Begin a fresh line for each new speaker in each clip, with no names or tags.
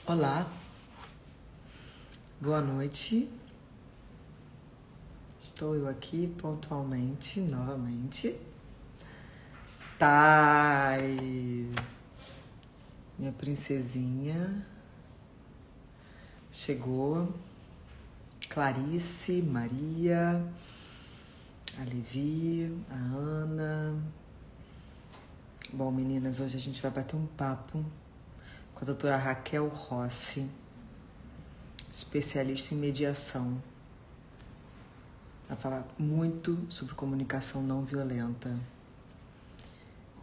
Olá, boa noite. Estou eu aqui pontualmente, novamente. Thay, minha princesinha, chegou. Clarice, Maria, a Levi, a Ana. Bom, meninas, hoje a gente vai bater um papo com a doutora Raquel Rossi, especialista em mediação. Vai falar muito sobre comunicação não violenta.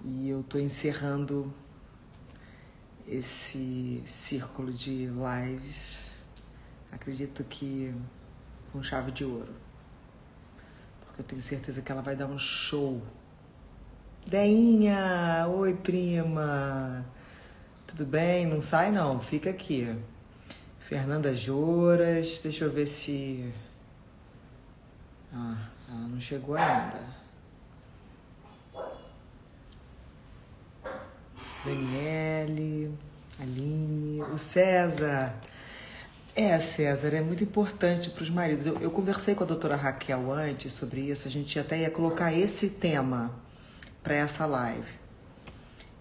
E eu tô encerrando esse círculo de lives, acredito que com chave de ouro. Porque eu tenho certeza que ela vai dar um show. Deinha! Oi, prima! Tudo bem? Não sai não, fica aqui. Fernanda Joras, deixa eu ver se... ela não chegou ainda. Daniele, Aline, o César. César, é muito importante para os maridos. Eu conversei com a doutora Raquel antes sobre isso, a gente até ia colocar esse tema para essa live.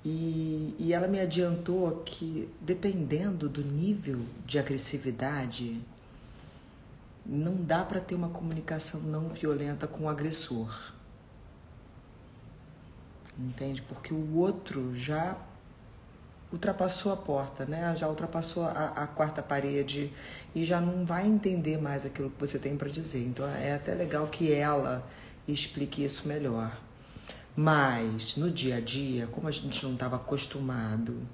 E ela me adiantou que, dependendo do nível de agressividade, não dá para ter uma comunicação não violenta com o agressor. Entende? Porque o outro já ultrapassou a porta, né? Já ultrapassou a quarta parede e já não vai entender mais aquilo que você tem para dizer. Então é até legal que ela explique isso melhor. Mas no dia a dia, como a gente não estava acostumado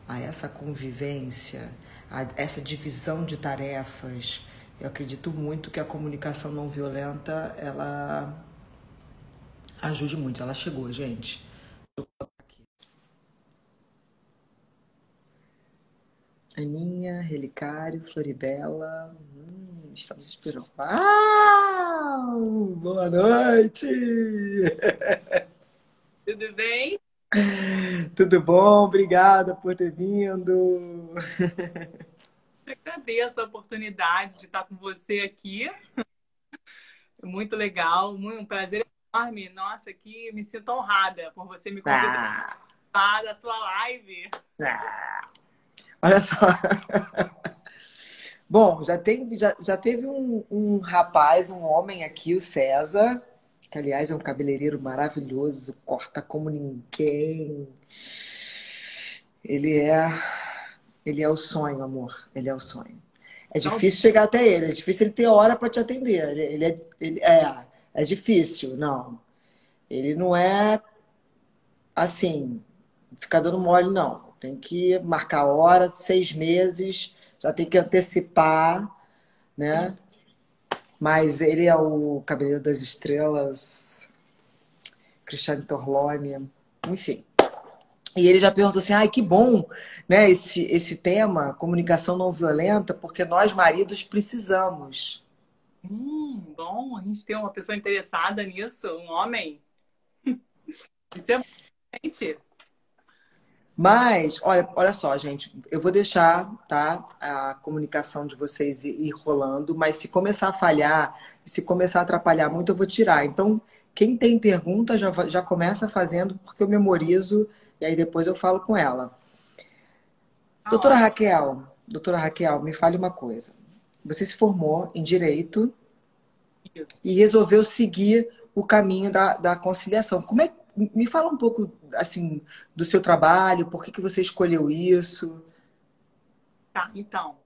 a essa convivência, a essa divisão de tarefas, eu acredito muito que a comunicação não violenta, ela ajude muito. Ela chegou, gente. Aninha, Relicário, Floribela. Estamos esperando. Boa noite!
Tudo bem?
Tudo bom? Obrigada por ter vindo.
Eu agradeço a oportunidade de estar com você aqui. Muito legal, um prazer enorme. Nossa, que me sinto honrada por você me convidar
Ah,
para a sua live.
ah. Olha só. Bom, já teve um rapaz, um homem aqui, o César, que aliás é um cabeleireiro maravilhoso, corta como ninguém. Ele é, ele é o sonho, amor. Ele é o sonho. É
Não,
difícil chegar até ele, é difícil ele ter hora para te atender. É difícil, não. Ele não é assim, ficar dando mole, não. Tem que marcar hora, 6 meses, já tem que antecipar, né? Mas ele é o Cavaleiro das Estrelas, Cristiane Torlone, enfim. E ele já perguntou assim, ai, que bom, né, esse tema, comunicação não violenta, porque nós, maridos, precisamos.
bom, a gente tem uma pessoa interessada nisso, um homem. Isso é bom, gente.
Mas, olha só, gente, eu vou deixar, tá, a comunicação de vocês ir rolando, mas se começar a falhar, se começar a atrapalhar muito, eu vou tirar. Então, quem tem pergunta já começa fazendo, porque eu memorizo e aí depois eu falo com ela.
Tá ótimo.
Doutora Raquel, me fale uma coisa. Você se formou em Direito
Isso.
e resolveu seguir o caminho da conciliação. Me fala um pouco, assim, do seu trabalho, por que você escolheu isso?
Tá, então.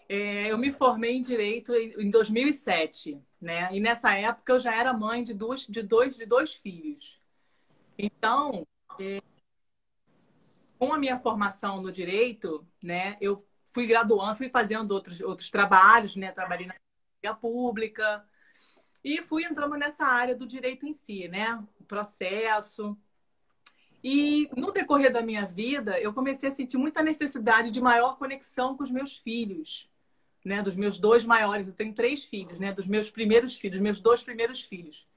Eu me formei em Direito em 2007, né? E nessa época eu já era mãe de dois filhos. Então, com a minha formação no direito, né, eu fui graduando, fui fazendo outros trabalhos, né, trabalhei na área pública e fui entrando nessa área do direito em si, né, o processo. E no decorrer da minha vida, eu comecei a sentir muita necessidade de maior conexão com os meus filhos, né, dos meus dois maiores. Eu tenho 3 filhos, né, dos meus primeiros filhos, meus 2 primeiros filhos.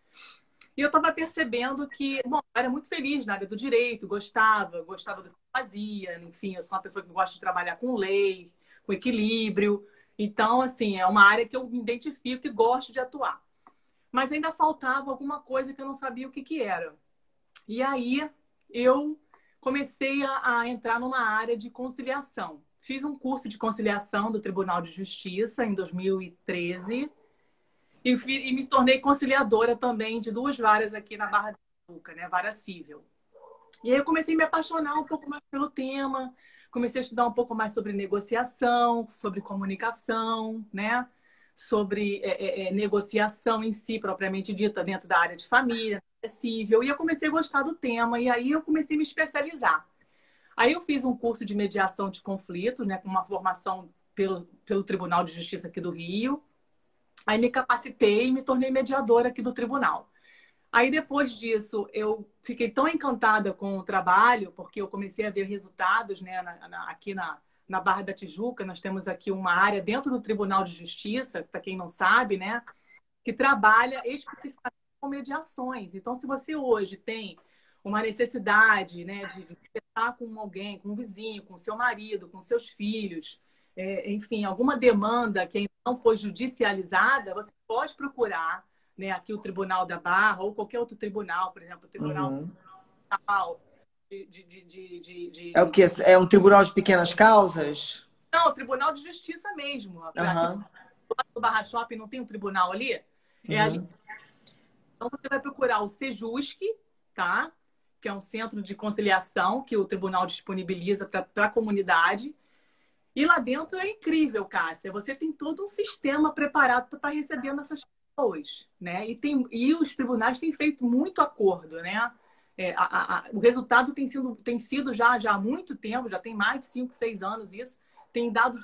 E eu estava percebendo que, bom, eu era muito feliz na área do direito, gostava do que eu fazia, enfim, eu sou uma pessoa que gosta de trabalhar com lei, com equilíbrio. Então, assim, é uma área que eu me identifico e gosto de atuar. Mas ainda faltava alguma coisa que eu não sabia o que que era. E aí eu comecei a entrar numa área de conciliação. Fiz um curso de conciliação do Tribunal de Justiça em 2013 e me tornei conciliadora também de duas varas aqui na Barra da Tijuca, né? Vara civil. E aí eu comecei a me apaixonar um pouco mais pelo tema, comecei a estudar um pouco mais sobre negociação, sobre comunicação, né? Sobre negociação em si, propriamente dita, dentro da área de família, civil. E eu comecei a gostar do tema, e aí eu comecei a me especializar. Aí eu fiz um curso de mediação de conflitos, né? Com uma formação pelo Tribunal de Justiça aqui do Rio. Aí me capacitei e me tornei mediadora aqui do tribunal. Aí, depois disso, eu fiquei tão encantada com o trabalho, porque eu comecei a ver resultados, né, aqui na Barra da Tijuca. Nós temos aqui uma área dentro do Tribunal de Justiça, para quem não sabe, né, que trabalha especificamente com mediações. Então, se você hoje tem uma necessidade, né, de conversar com alguém, com um vizinho, com seu marido, com seus filhos, enfim, alguma demanda que ainda não foi judicializada, você pode procurar, né, aqui o Tribunal da Barra ou qualquer outro tribunal, por exemplo, o Tribunal
Uhum. É o
de...
quê? É um tribunal de pequenas causas?
Não, o Tribunal de Justiça mesmo. Aqui
Aham.
no Barra Shopping não tem um tribunal ali? É ali.
Uhum.
Então você vai procurar o Sejusc, tá? Que é um centro de conciliação que o tribunal disponibiliza para a comunidade. E lá dentro é incrível, Cássia. Você tem todo um sistema preparado para estar recebendo essas pessoas, né? E os tribunais têm feito muito acordo, né? O resultado tem sido já há muito tempo, já tem mais de 5, 6 anos isso, tem dado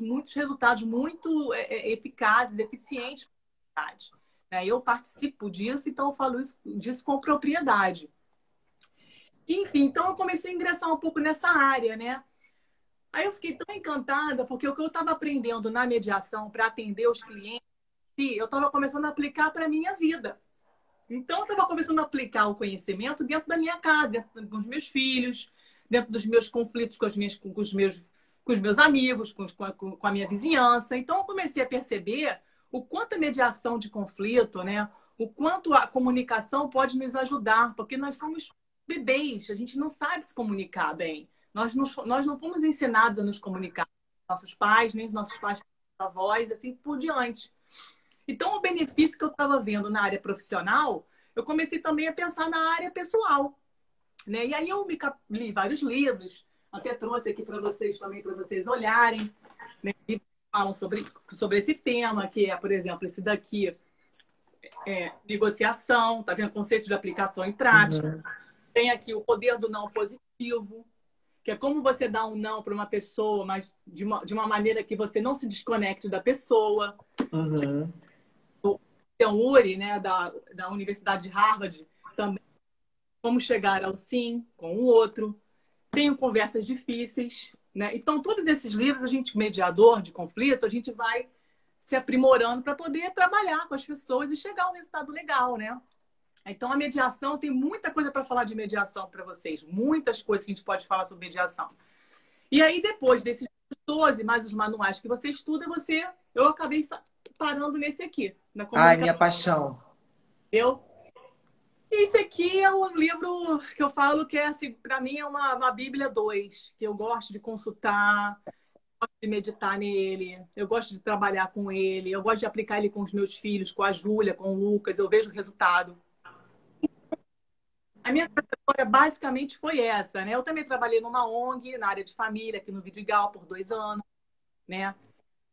muitos resultados muito eficazes, eficientes para a comunidade, né? Eu participo disso, então eu falo disso com propriedade. Enfim, então eu comecei a ingressar um pouco nessa área, né? Aí eu fiquei tão encantada, porque o que eu estava aprendendo na mediação para atender os clientes, eu estava começando a aplicar para a minha vida. Então, eu estava começando a aplicar o conhecimento dentro da minha casa, dentro dos meus filhos, dentro dos meus conflitos com os meus amigos, com a minha vizinhança. Então, eu comecei a perceber o quanto a mediação de conflito, né? O quanto a comunicação pode nos ajudar, porque nós somos bebês, a gente não sabe se comunicar bem. Nós não fomos ensinados a nos comunicar. Nossos pais, nem os nossos pais, avós, assim por diante. Então, o benefício que eu estava vendo na área profissional, eu comecei também a pensar na área pessoal, né? E aí eu li vários livros, até trouxe aqui para vocês também, para vocês olharem, né? E falam sobre esse tema, que é, por exemplo, esse daqui, negociação, tá vendo? Conceitos de aplicação em prática.
Uhum.
Tem aqui o poder do não positivo, que é como você dá um não para uma pessoa, mas de uma maneira que você não se desconecte da pessoa.
Uhum.
O Uri, né, da Universidade de Harvard, também como chegar ao sim com o outro. Tenho conversas difíceis, né? Então, todos esses livros, a gente, mediador de conflito, a gente vai se aprimorando para poder trabalhar com as pessoas e chegar a um resultado legal, né? Então, a mediação, tem muita coisa para falar de mediação para vocês. Muitas coisas que a gente pode falar sobre mediação. E aí, depois desses 12 mais os manuais que você estuda, eu acabei parando nesse aqui, na
Ai,
comunicação.
minha paixão.
Esse aqui é um livro que eu falo que assim, para mim é uma Bíblia 2, que eu gosto de consultar, gosto de meditar nele, eu gosto de trabalhar com ele, eu gosto de aplicar ele com os meus filhos, com a Júlia, com o Lucas, eu vejo o resultado. A minha trajetória basicamente foi essa, né? Eu também trabalhei numa ONG, na área de família, aqui no Vidigal, por 2 anos, né?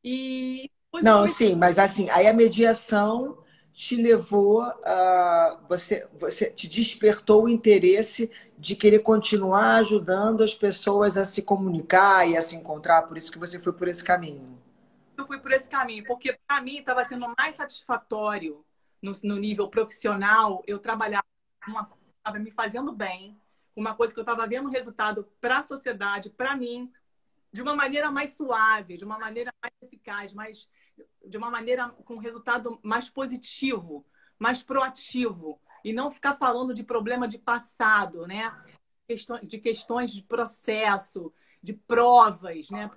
E depois eu
Não,
comecei.
sim, mas assim, aí a mediação te levou a você te despertou o interesse de querer continuar ajudando as pessoas a se comunicar e a se encontrar, por isso que você foi por esse caminho.
Eu fui por esse caminho, porque para mim estava sendo mais satisfatório no nível profissional eu trabalhar com uma coisa que estava me fazendo bem, uma coisa que eu estava vendo resultado para a sociedade, para mim, de uma maneira mais suave, de uma maneira mais eficaz, de uma maneira com resultado mais positivo, mais proativo, e não ficar falando de problema de passado, né? De questões de processo, de provas, né?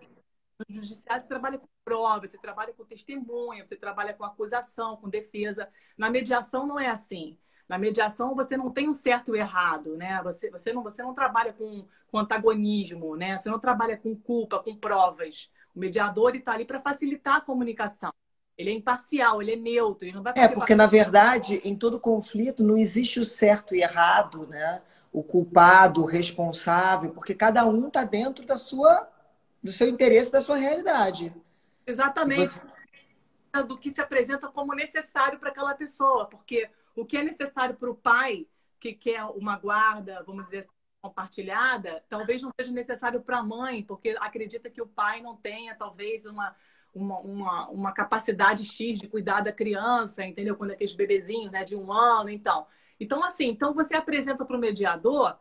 No judiciário, você trabalha com prova, você trabalha com testemunha, você trabalha com acusação, com defesa. Na mediação não é assim. Na mediação você não tem um certo e errado, né? Você não trabalha com antagonismo, né? Você não trabalha com culpa, com provas. O mediador está ali para facilitar a comunicação. Ele é imparcial, ele é neutro, ele não vai
É,
fazer...
porque na verdade, em todo conflito não existe o certo e errado, né? O culpado, o responsável, porque cada um está dentro do seu interesse, da sua realidade. E
Exatamente
você,
do que se apresenta como necessário para aquela pessoa, porque o que é necessário para o pai, que quer uma guarda, vamos dizer assim, compartilhada, talvez não seja necessário para a mãe, porque acredita que o pai não tenha, talvez, uma capacidade X de cuidar da criança, entendeu? Quando é aqueles bebezinhos, né, de 1 ano, então. Então, assim, então você apresenta para o mediador.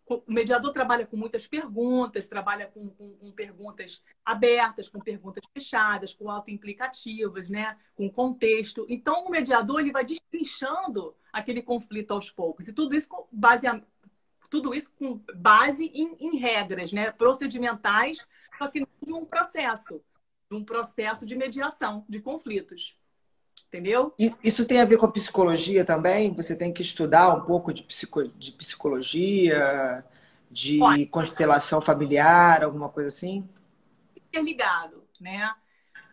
O mediador trabalha com muitas perguntas, trabalha com perguntas abertas, com perguntas fechadas, com autoimplicativas, né? Com contexto. Então, o mediador ele vai destrinchando aquele conflito aos poucos. E tudo isso com base em regras, né? Procedimentais, só que não de um processo de mediação de conflitos. Entendeu?
isso tem a ver com a psicologia também? Você tem que estudar um pouco de psicologia,
Olha,
de constelação familiar, alguma coisa assim?
interligado, né?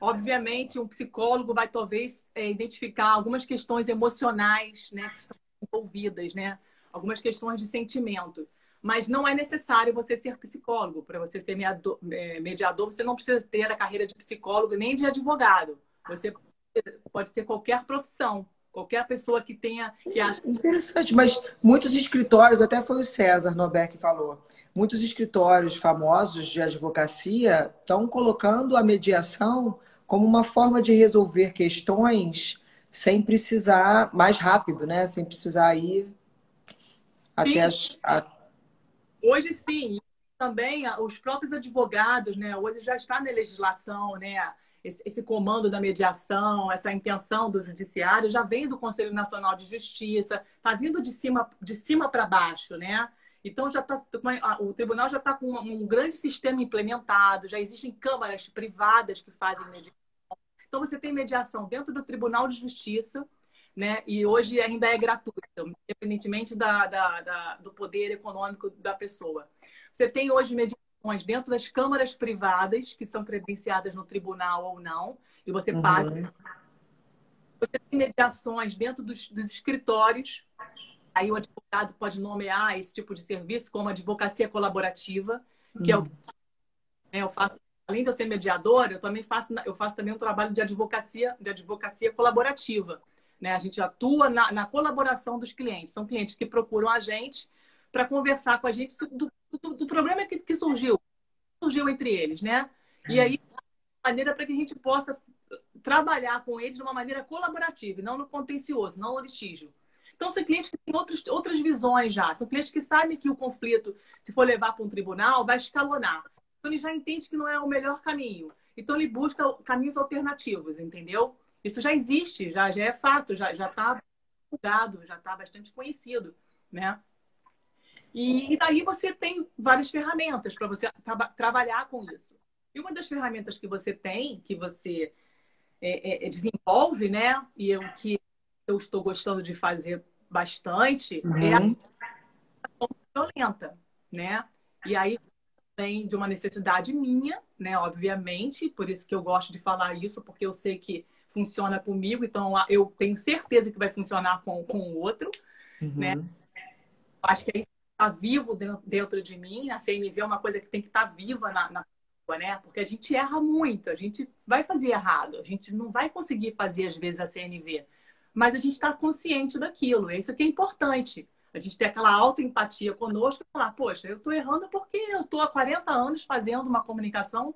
Obviamente, um psicólogo vai talvez identificar algumas questões emocionais, né, que estão envolvidas, né? Algumas questões de sentimento. Mas não é necessário você ser psicólogo. Para você ser mediador, você não precisa ter a carreira de psicólogo nem de advogado. Você pode ser qualquer profissão, qualquer pessoa que tenha, que acha.
Interessante, mas muitos escritórios, até foi o César Norberg que falou, muitos escritórios famosos de advocacia estão colocando a mediação como uma forma de resolver questões sem precisar, mais rápido, né? Sem precisar ir até
Sim,
as.
hoje sim. Também os próprios advogados, né? Hoje já está na legislação, né? Esse comando da mediação, essa intenção do judiciário já vem do Conselho Nacional de Justiça, está vindo de cima para baixo, né? Então já tá, o tribunal já está com um grande sistema implementado, já existem câmaras privadas que fazem mediação. Então você tem mediação dentro do Tribunal de Justiça, né? E hoje ainda é gratuita, independentemente do poder econômico da pessoa. Você tem hoje mediações dentro das câmaras privadas, que são credenciadas no tribunal ou não, e você paga.
Uhum,
Você tem mediações dentro dos escritórios, aí o advogado pode nomear esse tipo de serviço como advocacia colaborativa, que é o que, né, eu faço. Além de eu ser mediadora, eu faço também um trabalho de advocacia colaborativa. Né? A gente atua na colaboração dos clientes. São clientes que procuram a gente para conversar com a gente do problema que surgiu entre eles, né? E aí, maneira para que a gente possa trabalhar com eles de uma maneira colaborativa, e não no contencioso, não no litígio. Então, são clientes que têm outras visões já. São clientes que sabem que o conflito, se for levar para um tribunal, vai escalonar. Então, ele já entende que não é o melhor caminho. Então, ele busca caminhos alternativos, entendeu? Isso já existe, já é fato, já está divulgado, já está bastante conhecido, né? E daí você tem várias ferramentas para você trabalhar com isso. E uma das ferramentas que você tem, que você desenvolve, né? E o que eu estou gostando de fazer bastante é a
uhum.
violenta, né? E aí vem de uma necessidade minha, né? Obviamente, por isso que eu gosto de falar isso, porque eu sei que funciona comigo, então eu tenho certeza que vai funcionar com o outro, né?
Uhum.
Acho que é isso que está vivo dentro de mim. A CNV é uma coisa que tem que estar viva na pessoa, né? Porque a gente erra muito, a gente vai fazer errado, a gente não vai conseguir fazer, às vezes, a CNV. Mas a gente está consciente daquilo, é isso que é importante. A gente ter aquela autoempatia conosco e falar, poxa, eu estou errando porque eu estou há 40 anos fazendo uma comunicação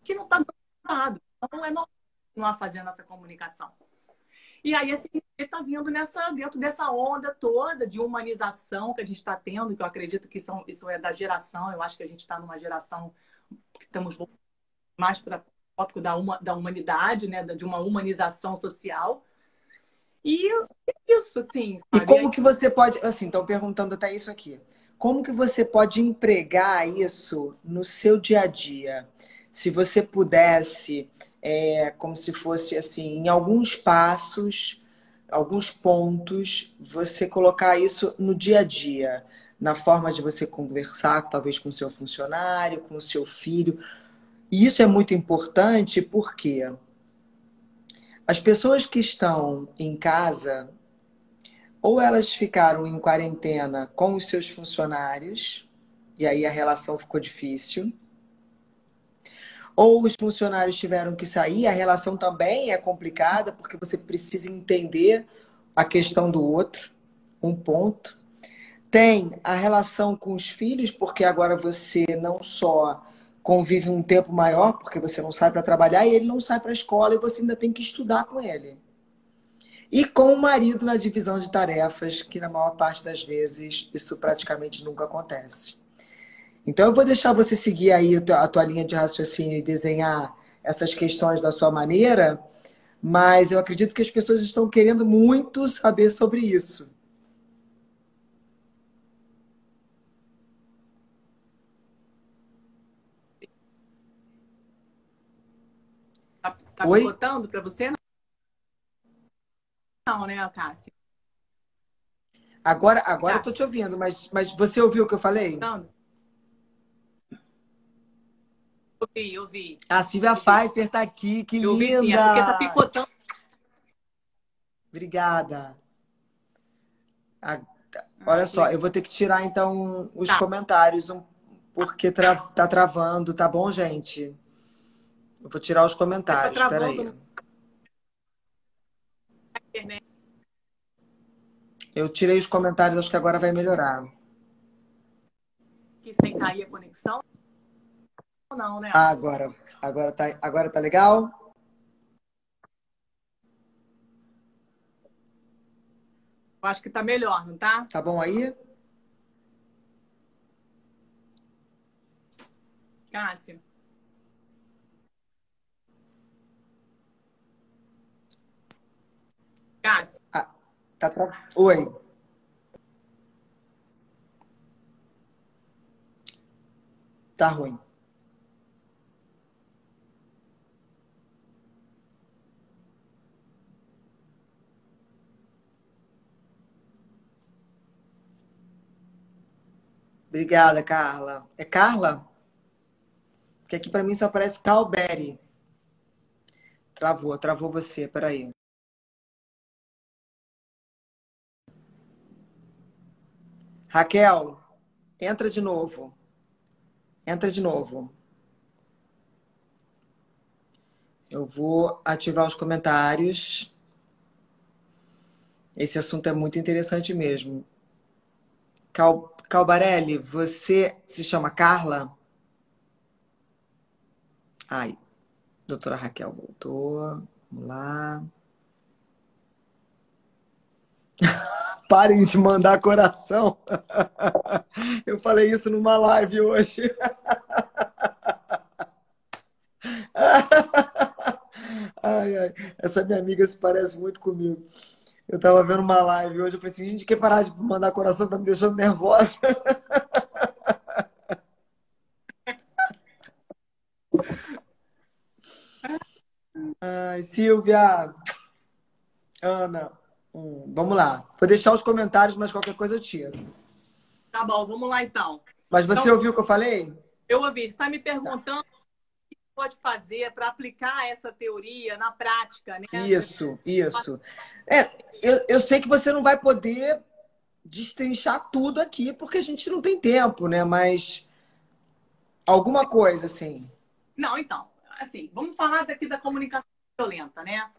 que não está dando errado. Então, é normal continuar fazendo essa comunicação. E aí, assim, ele está vindo dentro dessa onda toda de humanização que a gente está tendo, que eu acredito que isso é da geração. Eu acho que a gente está numa geração que estamos mais para o tópico da humanidade, né? De uma humanização social. E é isso, assim,
E
sabe?
como que você pode, assim, estão perguntando até isso aqui. Como que você pode empregar isso no seu dia a dia? se você pudesse, como se fosse assim, em alguns passos, alguns pontos, você colocar isso no dia a dia, na forma de você conversar, talvez com o seu funcionário, com o seu filho. E isso é muito importante porque as pessoas que estão em casa, ou elas ficaram em quarentena com os seus funcionários, e aí a relação ficou difícil, ou os funcionários tiveram que sair, a relação também é complicada, porque você precisa entender a questão do outro, um ponto. Tem a relação com os filhos, porque agora você não só convive um tempo maior, porque você não sai para trabalhar, e ele não sai para a escola, e você ainda tem que estudar com ele. E com o marido na divisão de tarefas, que na maior parte das vezes isso praticamente nunca acontece. Então eu vou deixar você seguir aí a tua linha de raciocínio e desenhar essas questões da sua maneira, mas eu acredito que as pessoas estão querendo muito saber sobre isso.
Tá
Oi?
picotando para você? Não, né, Cássia?
Agora eu tô
Cássia,
te ouvindo, mas você ouviu o que eu falei?
picotando? Ouvi.
A Silvia
Ouvi.
Pfeiffer tá aqui, que
Eu ouvi sim, é porque tá
linda!
picotando.
Obrigada. A-
Ah,
Olha
que
só,
legal.
eu vou ter que tirar então os
Tá,
comentários, porque tá travando, tá bom, gente? Eu vou tirar os
tá
comentários, espera
travando
aí.
na internet
Eu tirei os comentários, acho que agora vai melhorar.
aqui sem cair a conexão? Ou não, né?
Ah, agora tá legal?
Eu acho que tá melhor, não tá?
Tá bom aí?
Cássia, Cássia,
Ah, Oi, tá ruim. Obrigada, Carla. É Carla? Porque aqui pra mim só aparece Calberry. Travou você, peraí. Raquel, entra de novo. Entra de novo. Eu vou ativar os comentários. Esse assunto é muito interessante mesmo. Calbarelli, você se chama Carla? Ai, doutora Raquel voltou. Vamos lá. Parem de mandar coração. Eu falei isso numa live hoje. Ai, ai. Essa minha amiga se parece muito comigo. Eu tava vendo uma live hoje, eu falei assim, gente, quer parar de mandar coração, tá me deixando nervosa. Ai, Silvia, Ana, vamos lá. Vou deixar os comentários, mas qualquer coisa eu tiro.
tá bom, vamos lá então.
Mas
Então,
você ouviu o que eu falei?
eu ouvi, você está me
Tá.
perguntando o que pode fazer para aplicar essa teoria na prática, né?
Isso, isso. Eu sei que você não vai poder destrinchar tudo aqui, porque a gente não tem tempo, né? Mas alguma coisa, assim.
Não, então, assim, vamos falar daqui da comunicação violenta, né?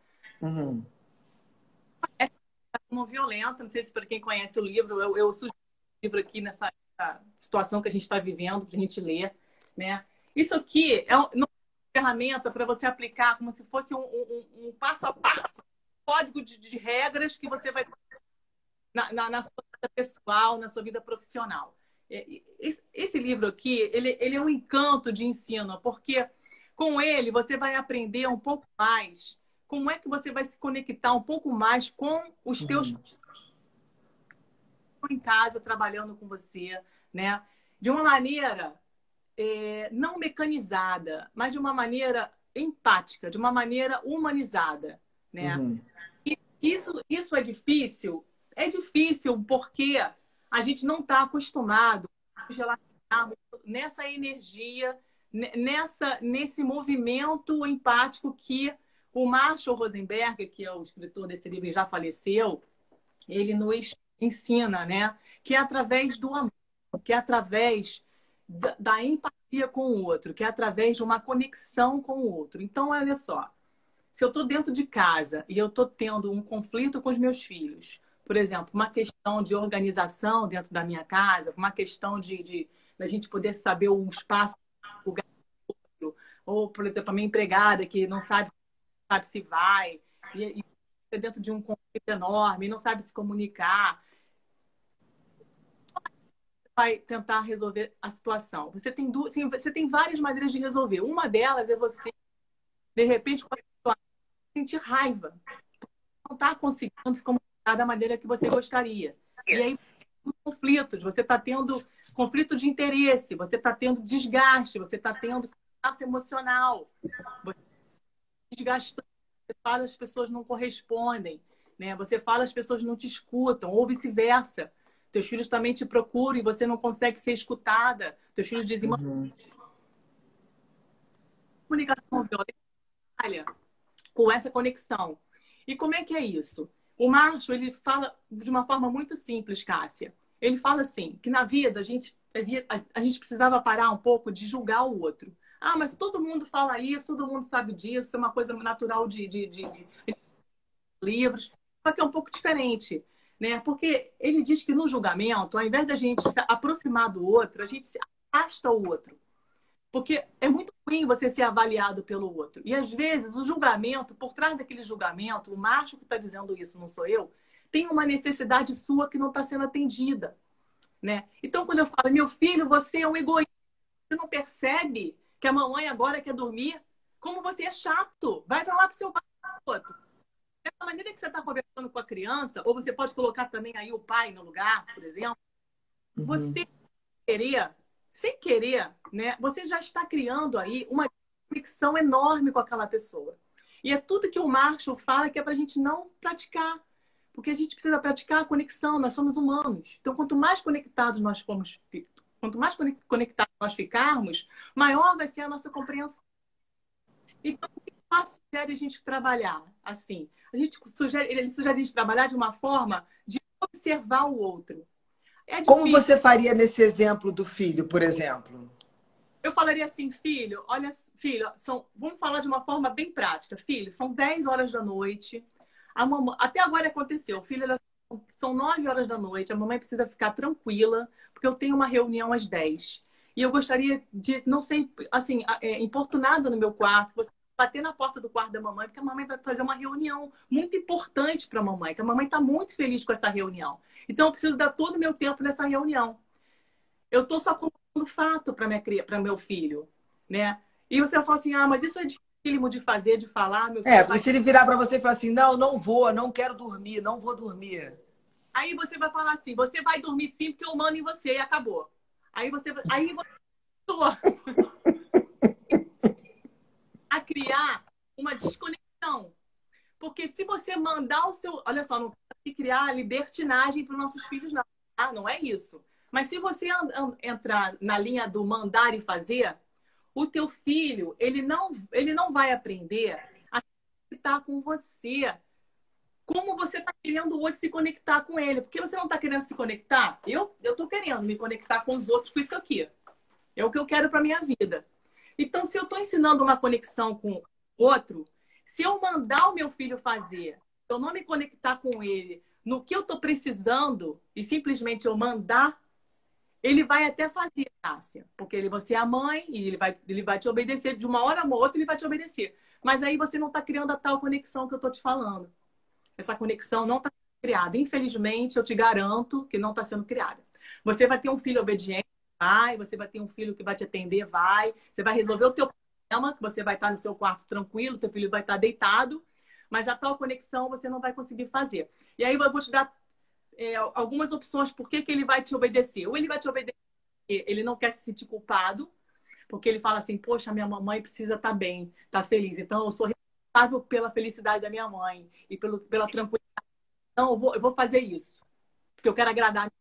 Uhum.
Não violenta, não sei se para quem conhece o livro, eu sugiro o livro aqui nessa situação que a gente está vivendo, para a gente ler, né? Isso aqui uma ferramenta para você aplicar como se fosse um passo a passo, código de regras que você vai na sua vida pessoal, na sua vida profissional. Esse livro aqui, ele é um encanto de ensino, porque com ele você vai aprender um pouco mais como é que você vai se conectar um pouco mais com os teus
Uhum.
em casa, trabalhando com você, né? De uma maneira não mecanizada, mas de uma maneira empática, de uma maneira humanizada, né?
Uhum.
E isso é difícil? É difícil porque a gente não está acostumado a nos relacionar nessa energia, nesse movimento empático que o Marshall Rosenberg, que é o escritor desse livro e já faleceu, ele nos ensina, né? Que é através do amor, que é através da empatia com o outro, que é através de uma conexão com o outro. Então, olha só, se eu estou dentro de casa e eu estou tendo um conflito com os meus filhos, por exemplo, uma questão de organização dentro da minha casa, uma questão de da gente poder saber o espaço, o gasto, ou, por exemplo, a minha empregada que não sabe se vai, e dentro de um conflito enorme, não sabe se comunicar, vai tentar resolver a situação. Você tem sim, você tem várias maneiras de resolver. Uma delas é você, de repente, sentir raiva. Não está conseguindo se comunicar da maneira que você gostaria. E aí, conflitos. Você está tendo conflito de interesse, você está tendo desgaste, você está tendo cansaço emocional. Você está desgastando, você fala, as pessoas não correspondem. Né? Você fala, as pessoas não te escutam, ou vice-versa. Teus filhos também te procuram e você não consegue ser escutada. Teus filhos dizem,
Uhum.
comunicação violenta com essa conexão. E como é que é isso? O Marshall, ele fala de uma forma muito simples, Cássia. Ele fala assim, que na vida a gente precisava parar um pouco de julgar o outro. Ah, mas todo mundo fala isso, todo mundo sabe disso, é uma coisa natural de livros. Só que é um pouco diferente, né? Porque ele diz que no julgamento, ao invés da gente se aproximar do outro, a gente se afasta o outro. Porque é muito ruim você ser avaliado pelo outro. E às vezes o julgamento, por trás daquele julgamento, o macho que está dizendo isso, não sou eu, tem uma necessidade sua que não está sendo atendida. Né? Então, quando eu falo, meu filho, você é um egoísta, você não percebe que a mamãe agora quer dormir? Como você é chato! Vai para lá para o seu outro. Dessa maneira que você está conversando com a criança, ou você pode colocar também aí o pai no lugar, por exemplo,
Uhum.
você querer, sem querer, né? Você já está criando aí uma conexão enorme com aquela pessoa. E é tudo que o Marshall fala que é para a gente não praticar. Porque a gente precisa praticar a conexão, nós somos humanos. Então, quanto mais conectados nós formos, quanto mais conectados nós ficarmos, maior vai ser a nossa compreensão. Então, o que sugere a gente trabalhar assim? Ele sugere a gente trabalhar de uma forma de observar o outro. É
Como
difícil.
você faria nesse exemplo do filho, por exemplo?
Eu falaria assim, filho, olha, filho, vamos falar de uma forma bem prática. Filho, são 10 horas da noite. A mamãe, até agora aconteceu, filho, são 9 horas da noite. A mamãe precisa ficar tranquila, porque eu tenho uma reunião às 10. E eu gostaria de, não sei, assim, importunada no meu quarto, você bater na porta do quarto da mamãe, porque a mamãe vai fazer uma reunião muito importante para a mamãe, que a mamãe está muito feliz com essa reunião. Então, eu preciso dar todo o meu tempo nessa reunião. Eu estou só contando fato para meu filho, né? E você vai falar assim, ah, mas isso é dificílimo de fazer, de falar, meu filho
Porque
vai...
se ele virar para você e falar assim, não, não vou, não quero dormir, não vou dormir.
Aí você vai falar assim, você vai dormir sim porque eu mando em você e acabou. Aí você a criar uma desconexão. Porque se você mandar o seu... Olha só, não tem que criar libertinagem para os nossos filhos, não. Ah, não é isso. Mas se você entrar na linha do mandar e fazer, o teu filho, ele não vai aprender a se conectar com você. Como você está querendo hoje se conectar com ele. Porque você não está querendo se conectar? Eu estou querendo me conectar com os outros com isso aqui. É o que eu quero para minha vida. Então, se eu estou ensinando uma conexão com o outro, se eu mandar o meu filho fazer, se eu não me conectar com ele no que eu estou precisando e simplesmente eu mandar, ele vai até fazer, Tássia. Porque você é a mãe e ele vai te obedecer. De uma hora a outra, ele vai te obedecer. Mas aí você não está criando a tal conexão que eu estou te falando. Essa conexão não está criada. Infelizmente, eu te garanto que não está sendo criada. Você vai ter um filho obediente, vai. Você vai ter um filho que vai te atender, vai. Você vai resolver o teu problema, que você vai estar no seu quarto tranquilo, teu filho vai estar deitado. Mas a tal conexão você não vai conseguir fazer. E aí eu vou te dar algumas opções por que ele vai te obedecer. Ou ele vai te obedecer porque ele não quer se sentir culpado. porque ele fala assim, poxa, minha mamãe precisa estar bem, estar feliz. Então, eu sou responsável pela felicidade da minha mãe e pela tranquilidade. Então, eu vou fazer isso, porque eu quero agradar.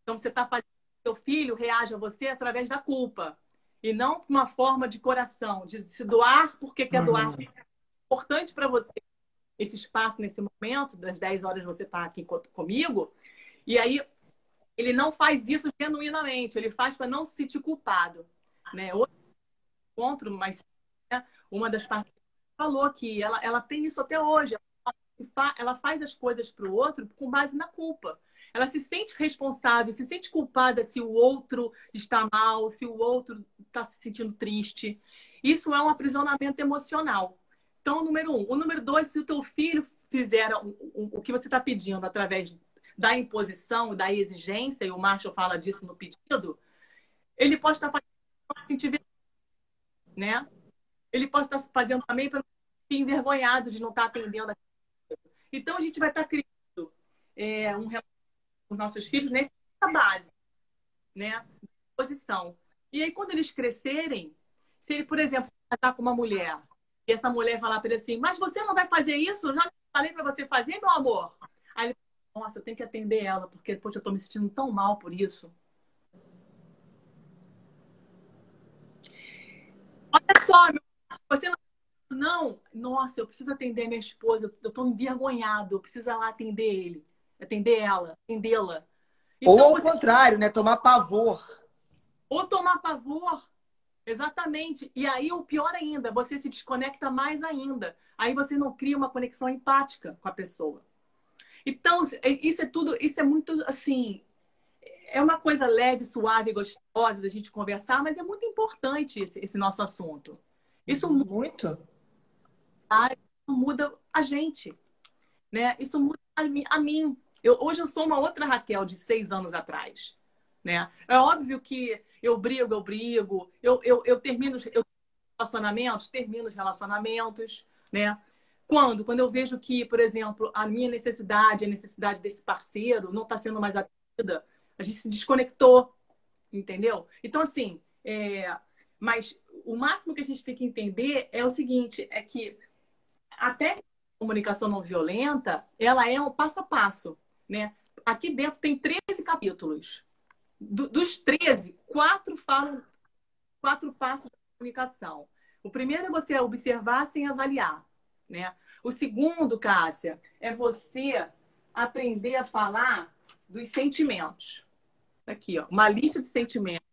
Então, você está fazendo que seu filho reage a você através da culpa. E não de uma forma de coração, de se doar porque quer doar.
Uhum.
É importante para você esse espaço nesse momento, das 10 horas você está aqui comigo. E aí, ele não faz isso genuinamente, ele faz para não se sentir culpado. Né? Outro encontro, mas né, uma das partes falou que ela tem isso até hoje. Ela faz as coisas para o outro com base na culpa. Ela se sente responsável, se sente culpada se o outro está mal, se o outro está se sentindo triste. Isso é um aprisionamento emocional. Então, número um. O número dois, se o teu filho fizer o que você está pedindo através da imposição, da exigência, e o Marshall fala disso no pedido, ele pode estar fazendo, né? Ele pode estar fazendo também para não se sentir envergonhado de não estar atendendo. Então, a gente vai estar criando um relacionamento com os nossos filhos nessa base, né? Posição. E aí, quando eles crescerem, se ele, por exemplo, se casar com uma mulher, e essa mulher falar para ele assim, mas você não vai fazer isso? Eu já falei para você fazer, meu amor. Aí ele fala, nossa, eu tenho que atender ela, porque, poxa, eu estou me sentindo tão mal por isso. Olha só, você não, nossa, eu preciso atender minha esposa, eu estou envergonhado, eu preciso ir lá atender ela, atendê-la.
Ou
Então,
ao
você,
contrário, né? Tomar pavor.
ou tomar pavor, exatamente. E aí, o pior ainda, você se desconecta mais ainda. Aí você não cria uma conexão empática com a pessoa. Então, isso é tudo, isso é muito assim, é uma coisa leve, suave, gostosa da gente conversar, mas é muito importante esse nosso assunto. Isso
Muito.
muda a gente, né? Isso muda a mim. Hoje eu sou uma outra Raquel de 6 anos atrás, né? É óbvio que eu brigo, eu termino termino os relacionamentos, né? Quando eu vejo que, por exemplo, a minha necessidade, a necessidade desse parceiro não está sendo mais atendida, a gente se desconectou, entendeu? Então, assim, mas o máximo que a gente tem que entender é o seguinte, é que até a comunicação não violenta, ela é um passo a passo, né? Aqui dentro tem 13 capítulos. Dos 13, 4 falam 4 passos da comunicação. O primeiro é você observar sem avaliar, né? O segundo, Cássia, é você aprender a falar dos sentimentos. Aqui, ó, uma lista de sentimentos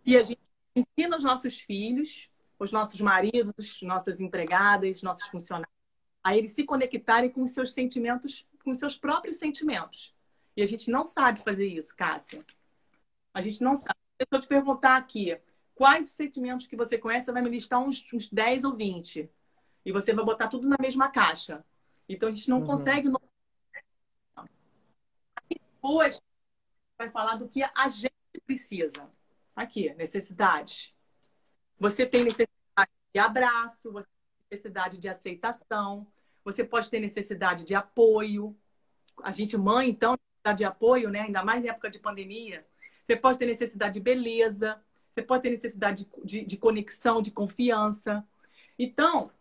que a gente ensina aos nossos filhos, os nossos maridos, nossas empregadas, nossos funcionários, a eles se conectarem com os seus sentimentos, com os seus próprios sentimentos. E a gente não sabe fazer isso, Cássia. A gente não sabe. Se eu te perguntar aqui, quais os sentimentos que você conhece, você vai me listar uns 10 ou 20. E você vai botar tudo na mesma caixa. Então, a gente não
Uhum.
consegue... Hoje, vai falar do que a gente precisa. Aqui, necessidades. Você tem necessidade de abraço, você tem necessidade de aceitação, você pode ter necessidade de apoio. A gente, mãe, então, necessidade de apoio, né? Ainda mais em época de pandemia. Você pode ter necessidade de beleza, você pode ter necessidade de conexão, de confiança. Então,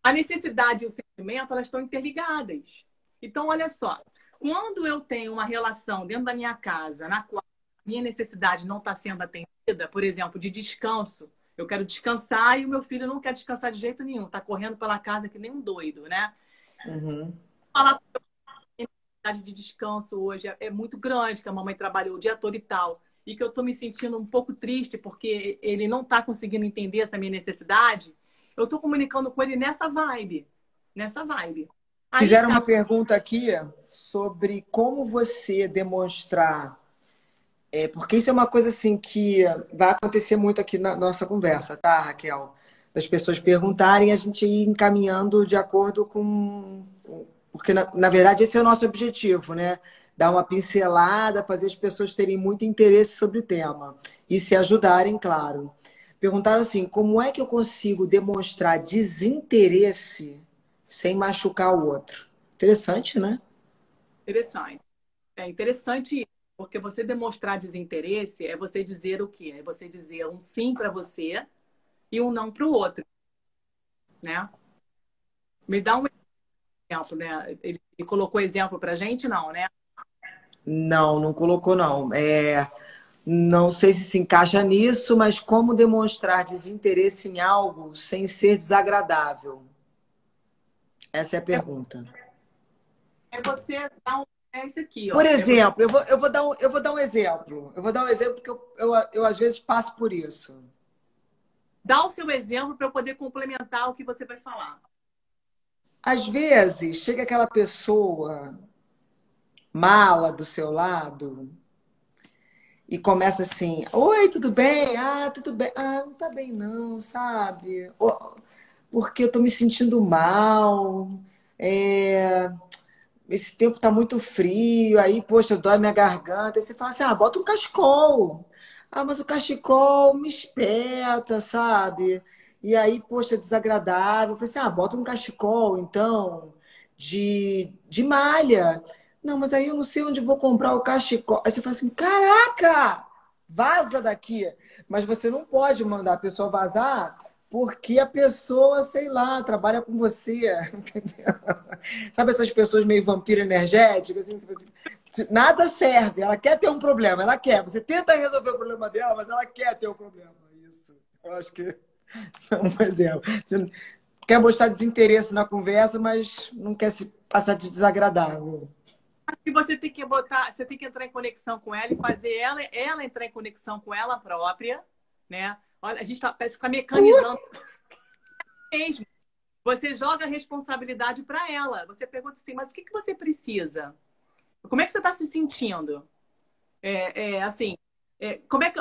a necessidade e o sentimento, elas estão interligadas. Então, olha só, quando eu tenho uma relação dentro da minha casa, na qual a minha necessidade não está sendo atendida, por exemplo, de descanso, eu quero descansar e o meu filho não quer descansar de jeito nenhum, está correndo pela casa que nem um doido, né?
Uhum.
Falar que a necessidade de descanso hoje é muito grande, que a mamãe trabalhou o dia todo e tal, e que eu estou me sentindo um pouco triste porque ele não está conseguindo entender essa minha necessidade, eu estou comunicando com ele nessa vibe. Nessa vibe. Aí,
Fizeram uma
cara,
pergunta aqui sobre como você demonstrar. Porque isso é uma coisa assim que vai acontecer muito aqui na nossa conversa, tá, Raquel? Das pessoas perguntarem e a gente ir encaminhando de acordo com. Porque, na verdade, esse é o nosso objetivo, né? Dar uma pincelada, fazer as pessoas terem muito interesse sobre o tema. E se ajudarem, claro. Perguntaram assim: como é que eu consigo demonstrar desinteresse sem machucar o outro? Interessante, né?
interessante. É interessante. Porque você demonstrar desinteresse é você dizer o quê? É você dizer um sim para você e um não para o outro, né? Me dá um exemplo, né? Ele colocou exemplo pra gente, não, né?
Não, não colocou, não. Não sei se encaixa nisso, mas como demonstrar desinteresse em algo sem ser desagradável? Essa é a pergunta.
É você dar um. É isso aqui,
Por
ó. É você
exemplo, eu vou dar um exemplo. Eu vou dar um exemplo porque eu às vezes passo por isso.
dar o seu exemplo para eu poder complementar o que você vai falar.
Às vezes, chega aquela pessoa mala do seu lado e começa assim: Oi, tudo bem? Ah, tudo bem. Ah, não tá bem, não, sabe? Porque eu tô me sentindo mal. É, esse tempo tá muito frio, aí, poxa, dói minha garganta. Aí você fala assim: ah, bota um cachecol. Ah, mas o cachecol me espeta, sabe? E aí, poxa, é desagradável. Eu falei assim: ah, bota um cachecol, então, de malha. Não, mas aí eu não sei onde vou comprar o cachecol. Aí você fala assim: caraca, vaza daqui. Mas você não pode mandar a pessoa vazar porque a pessoa, sei lá, trabalha com você, entendeu? Sabe essas pessoas meio vampiro energético, assim, tipo assim, nada serve, ela quer ter um problema, ela quer. Você tenta resolver o problema dela, mas ela quer ter um problema. Isso. Eu acho que é um exemplo. Você quer mostrar desinteresse na conversa, mas não quer se passar de desagradável.
E você tem que botar, você tem que entrar em conexão com ela e fazer ela entrar em conexão com ela própria, né? Olha, a gente parece que tá mecanizando mesmo. Você joga a responsabilidade para ela. Você pergunta assim, mas o que você precisa? Como é que você está se sentindo? Assim, como é que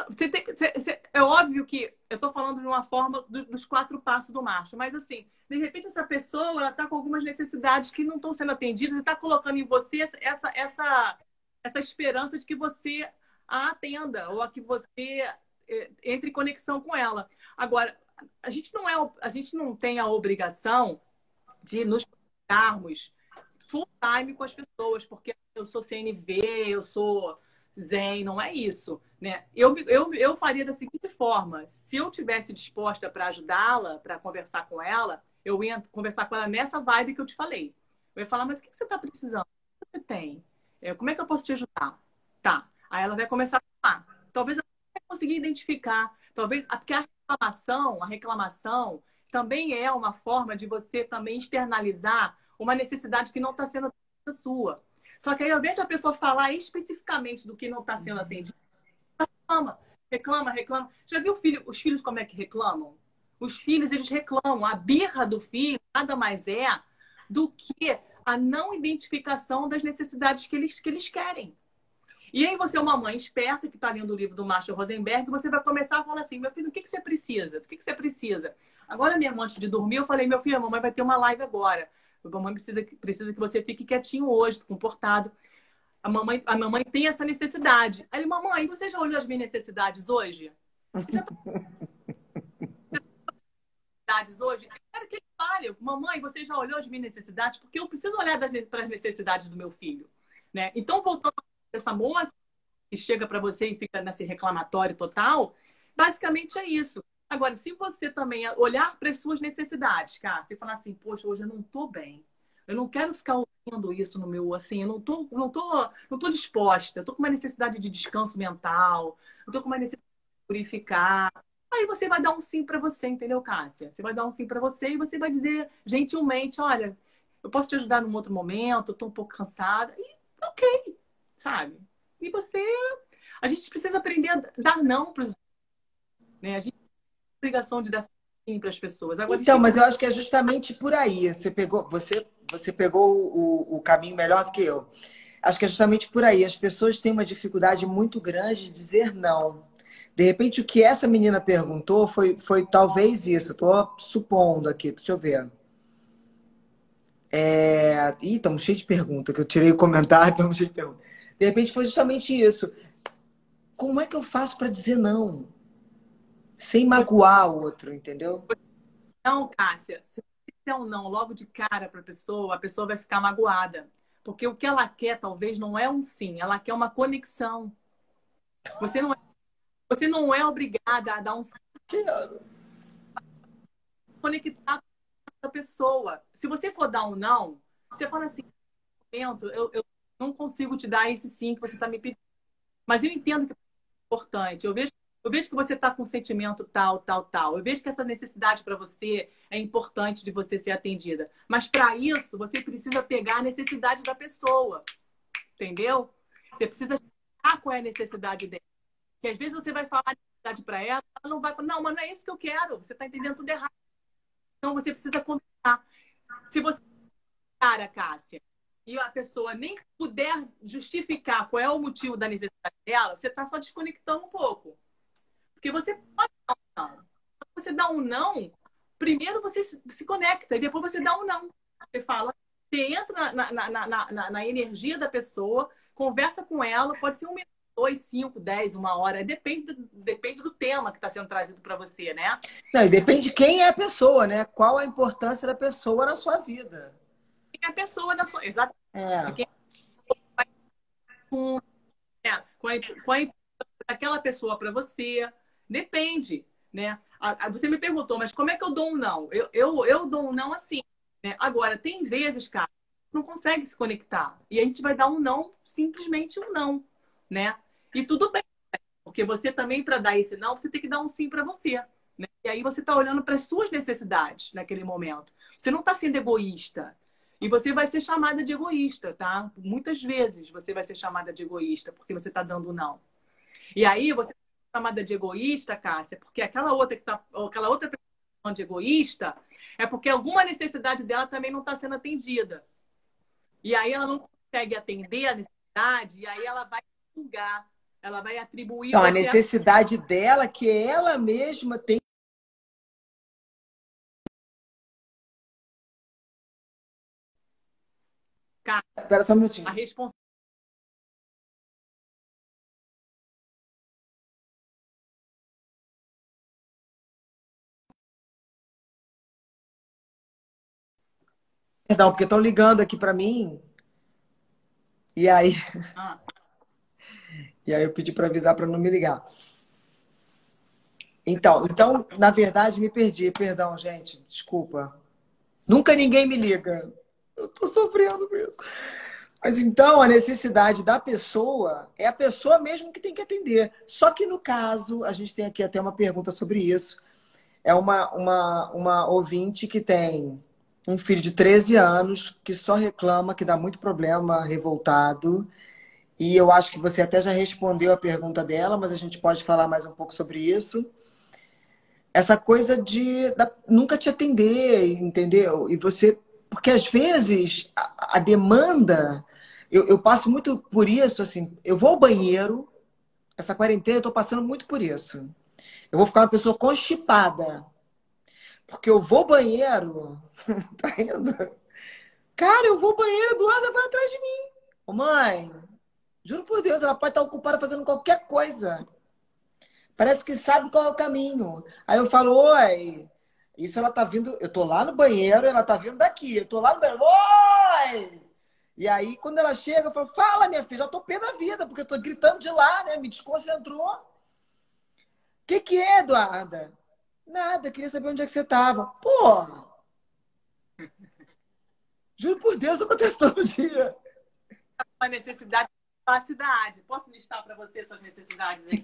é óbvio que eu estou falando de uma forma dos 4 passos do macho, mas assim, de repente essa pessoa ela está com algumas necessidades que não estão sendo atendidas e está colocando em você essa esperança de que você a atenda ou a que você entre em conexão com ela. Agora, a gente não tem a obrigação de nos conectarmos full time com as pessoas, porque eu sou CNV, eu sou Zen, não é isso, né? Eu faria da seguinte forma: se eu tivesse disposta para ajudá-la, para conversar com ela, eu ia conversar com ela nessa vibe que eu te falei. Eu ia falar, mas o que você está precisando? O que você tem? Como é que eu posso te ajudar? Tá. Aí ela vai começar a falar. Talvez ela não vai conseguir identificar. Talvez, porque a reclamação também é uma forma de você também externalizar uma necessidade que não está sendo atendida sua. Só que aí, ao invés de a pessoa falar especificamente do que não está sendo atendido, reclama, reclama, reclama. Já viu os filhos como é que reclamam? Os filhos, eles reclamam. A birra do filho nada mais é do que a não identificação das necessidades que eles querem. E aí você é uma mãe esperta que está lendo o livro do Marshall Rosenberg, você vai começar a falar assim, meu filho, o que você precisa? O que você precisa? Agora mesmo, antes de dormir, eu falei, meu filho, a mamãe vai ter uma live agora. A mamãe precisa que você fique quietinho hoje, comportado. A mamãe tem essa necessidade. Aí ele, mamãe, você já olhou as minhas necessidades hoje? Já tá necessidades hoje? Eu quero que ele fale, mamãe, você já olhou as minhas necessidades? Porque eu preciso olhar para as necessidades do meu filho. Né? Então, voltando a essa moça, que chega para você e fica nesse reclamatório total, basicamente é isso. Agora, se você também olhar para as suas necessidades, cara, você falar assim, poxa, hoje eu não estou bem. Eu não quero ficar ouvindo isso no meu, assim, eu não tô disposta. Eu tô com uma necessidade de descanso mental, eu tô com uma necessidade de purificar. Aí você vai dar um sim para você, entendeu, Cássia? Você vai dar um sim para você e você vai dizer gentilmente, olha, eu posso te ajudar num outro momento, eu tô um pouco cansada. E ok, sabe? E você a gente precisa aprender a dar não para os outros, né? A gente tem a obrigação de dar sim para as pessoas. Agora, a gente
Então,
tem que
mas eu acho que é justamente por aí. Você pegou o caminho melhor do que eu. Acho que é justamente por aí. As pessoas têm uma dificuldade muito grande de dizer não. De repente, o que essa menina perguntou foi talvez isso. Estou supondo aqui, deixa eu ver. Ih, estamos cheios de perguntas, que eu tirei o comentário, estamos cheios de perguntas. De repente, foi justamente isso. Como é que eu faço para dizer não? Sem magoar o outro, entendeu?
não, Cássia. Se você disser um não logo de cara para a pessoa vai ficar magoada. Porque o que ela quer, talvez, não é um sim, ela quer uma conexão. Você não é, você não é obrigada a dar um sim,
Quero.
conectar com a pessoa. Se você for dar um não, você fala assim, eu não consigo te dar esse sim que você está me pedindo. Mas eu entendo que é importante. Eu vejo que você está com um sentimento tal, tal, tal. Eu vejo que essa necessidade para você é importante de você ser atendida. Mas para isso, você precisa pegar a necessidade da pessoa. Entendeu? Você precisa checar qual é a necessidade dela. Porque às vezes você vai falar a necessidade para ela, ela não vai falar, não, mas não é isso que eu quero. Você está entendendo tudo errado. Então você precisa conversar. Se você, cara, Cássia, e a pessoa nem puder justificar qual é o motivo da necessidade dela, você está só desconectando um pouco. Porque você pode dar um não. Quando você dá um não, primeiro você se conecta e depois você dá um não. Você fala, você entra na energia da pessoa, conversa com ela, pode ser 1 minuto, 2, 5, 10, 1 hora, depende do tema que está sendo trazido para você, né?
Não, e depende de quem é a pessoa, né? Qual a importância da pessoa na sua vida.
Quem é a pessoa da sua. Exatamente.
É.
Quem vai com, com a importância daquela pessoa para você. Depende, né? Você me perguntou, mas como é que eu dou um não? Eu dou um não assim, né? Agora, tem vezes, cara, não consegue se conectar. E a gente vai dar um não, simplesmente um não, né? E tudo bem, porque você também, para dar esse não, você tem que dar um sim para você. Né? E aí você está olhando para as suas necessidades naquele momento. Você não está sendo egoísta. E você vai ser chamada de egoísta, tá? Muitas vezes você vai ser chamada de egoísta porque você está dando não. E aí você é chamada de egoísta, Cássia, porque aquela outra pessoa de egoísta é porque alguma necessidade dela também não está sendo atendida. E aí ela não consegue atender a necessidade, e aí ela vai julgar, ela vai atribuir
Então, a
você a...
necessidade dela que ela mesma tem. Espera só um
a
minutinho.
responsabilidade.
Perdão, porque estão ligando aqui para mim. E aí, e aí eu pedi para avisar para não me ligar. Então, na verdade, me perdi. Perdão, gente. Desculpa. Nunca ninguém me liga. Eu tô sofrendo mesmo. Mas então, a necessidade da pessoa é a pessoa mesmo que tem que atender. Só que no caso, a gente tem aqui até uma pergunta sobre isso. É uma ouvinte que tem um filho de 13 anos que só reclama, que dá muito problema, revoltado. E eu acho que você até já respondeu a pergunta dela, mas a gente pode falar mais um pouco sobre isso. Essa coisa de nunca te atender, entendeu? E você. Porque às vezes a demanda. Eu passo muito por isso, assim. Eu vou ao banheiro, essa quarentena eu tô passando muito por isso. Eu vou ficar uma pessoa constipada. Porque eu vou ao banheiro. Tá indo? Cara, eu vou ao banheiro, Eduarda vai atrás de mim. Ô, mãe, juro por Deus, ela pode estar ocupada fazendo qualquer coisa. Parece que sabe qual é o caminho. Aí eu falo, oi. Isso ela tá vindo. Eu tô lá no banheiro, ela tá vindo daqui. Eu tô lá no banheiro, oi! E aí, quando ela chega, eu falo, fala, minha filha, já tô pé da vida, porque eu tô gritando de lá, né? Me desconcentrou. O que é, Eduarda? Nada, queria saber onde é que você tava. Pô, juro por Deus, acontece todo dia.
Uma necessidade de privacidade. Posso listar para você suas necessidades aqui?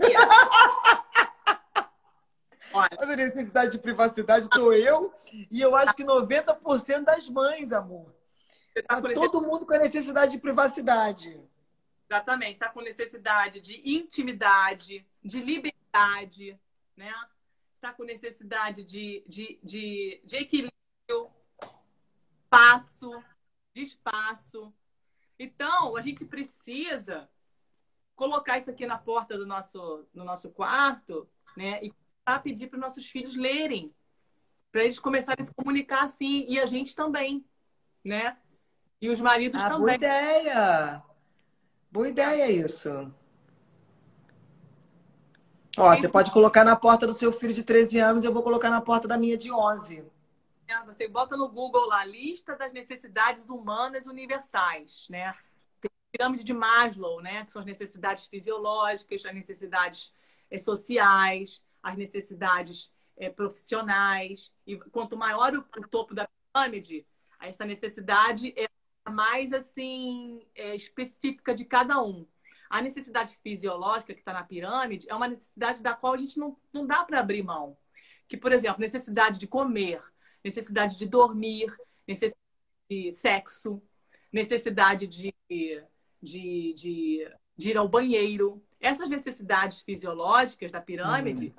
Olha,
Mas a necessidade de privacidade tô eu e eu acho que 90% das mães, amor.
você está
Tá
com
todo mundo com a necessidade de privacidade.
exatamente, está com necessidade de intimidade, de liberdade, né? Está com necessidade de equilíbrio, de espaço. Então, a gente precisa colocar isso aqui na porta no nosso quarto, né? E começar a pedir para os nossos filhos lerem, para eles começarem a se comunicar assim, e a gente também, né? E os maridos
Ah, boa
também.
ideia! Boa
Né?
ideia isso. Ó,
Porque
você
isso
pode colocar na porta do seu filho de 13 anos, eu vou colocar na porta da minha de 11.
Você bota no Google lá, lista das necessidades humanas universais, né? Tem a pirâmide de Maslow, né? Que são as necessidades fisiológicas, as necessidades sociais, as necessidades profissionais. E quanto maior o topo da pirâmide, essa necessidade é mais assim específica de cada um. A necessidade fisiológica que está na pirâmide é uma necessidade da qual a gente não dá para abrir mão. Que, por exemplo, necessidade de comer, necessidade de dormir, necessidade de sexo, necessidade de ir ao banheiro. Essas necessidades fisiológicas da pirâmide,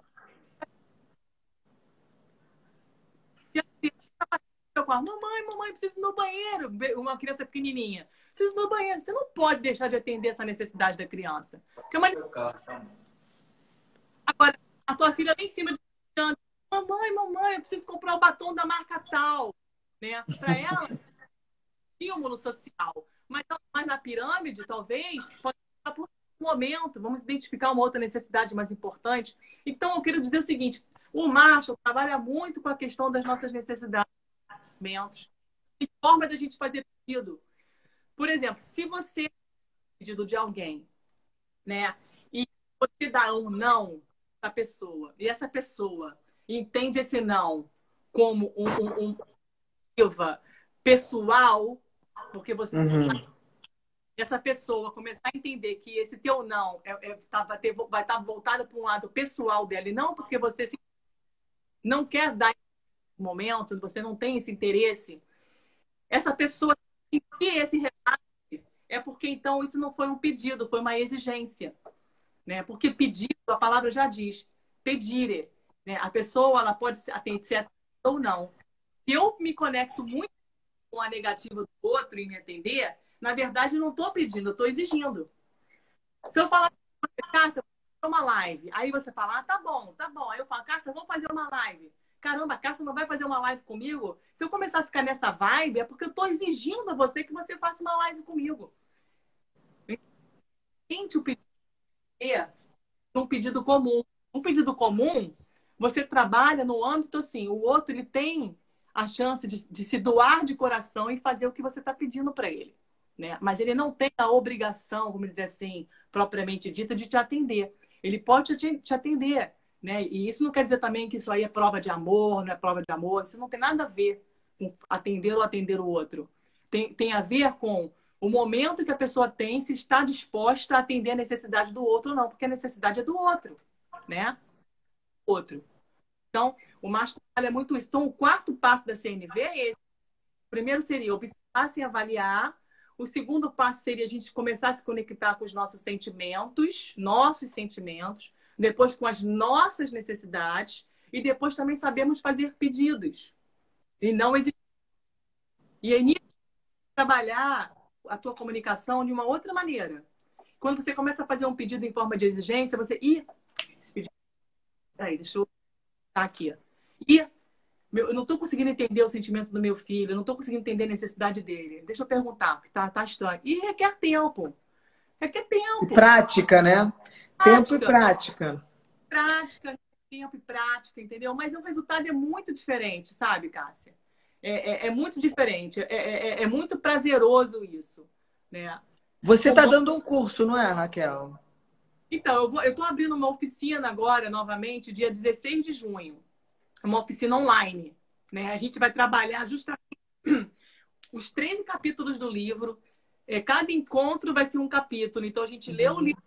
mamãe, preciso ir no banheiro. Uma criança pequenininha. Preciso ir no banheiro. Você não pode deixar de atender essa necessidade da criança. Porque agora, a tua filha lá em cima de mamãe, eu preciso comprar o batom da marca tal. Né? Para ela, estímulo social. Mas na pirâmide, talvez, pode estar por um momento. Vamos identificar uma outra necessidade mais importante. Então, eu quero dizer o seguinte. O Marshall trabalha muito com a questão das nossas necessidades. E forma da gente fazer pedido. Por exemplo, se você tem pedido de alguém, né? E você dá um não para a pessoa, e essa pessoa entende esse não como um pessoal, porque você essa pessoa começar a entender que esse teu não vai estar voltado para um lado pessoal dela, e não porque você não quer dar no momento, você não tem esse interesse, essa pessoa sentir esse rebate é porque então isso não foi um pedido, foi uma exigência, né? Porque pedido, a palavra já diz, pedire, né? A pessoa ela pode ser atendida ou não. Se eu me conecto muito com a negativa do outro e me atender, na verdade eu não estou pedindo, eu estou exigindo. Se eu falar, Cássia, vou fazer uma live, aí você fala, tá bom. Aí eu falo, Cássia, vamos fazer uma live. Caramba, Cássia não vai fazer uma live comigo? Se eu começar a ficar nessa vibe, é porque eu estou exigindo a você que você faça uma live comigo. Gente, o pedido é um pedido comum. Um pedido comum, você trabalha no âmbito assim, o outro ele tem a chance de se doar de coração e fazer o que você está pedindo para ele. Né? Mas ele não tem a obrigação, vamos dizer assim, propriamente dita, de te atender. Ele pode te atender. Né? E isso não quer dizer também que isso aí é prova de amor, não é prova de amor. Isso não tem nada a ver com atender ou atender o outro. Tem a ver com o momento que a pessoa tem, se está disposta a atender a necessidade do outro ou não, porque a necessidade é do outro. Né? Outro. Então, o macho trabalha muito isso. Então, o quarto passo da CNV é esse. O primeiro seria observar sem avaliar. O segundo passo seria a gente começar a se conectar com os nossos sentimentos. Depois com as nossas necessidades e depois também sabemos fazer pedidos e não exigir. E aí trabalhar a tua comunicação de uma outra maneira. Quando você começa a fazer um pedido em forma de exigência, você esse pedido, aí, deixa eu estar aqui. Eu não estou conseguindo entender o sentimento do meu filho, eu não estou conseguindo entender a necessidade dele. Deixa eu perguntar, porque tá estranho. E requer tempo. Requer tempo.
E prática, né? Tempo e prática.
Tempo e prática, entendeu? Mas o resultado é muito diferente, sabe, Cássia? É muito diferente. É muito prazeroso isso, né?
Você está dando um curso, não é, Raquel?
Então, eu estou abrindo uma oficina agora, novamente, dia 16 de junho. Uma oficina online. Né? A gente vai trabalhar justamente os 13 capítulos do livro. Cada encontro vai ser um capítulo. Então, a gente lê o livro.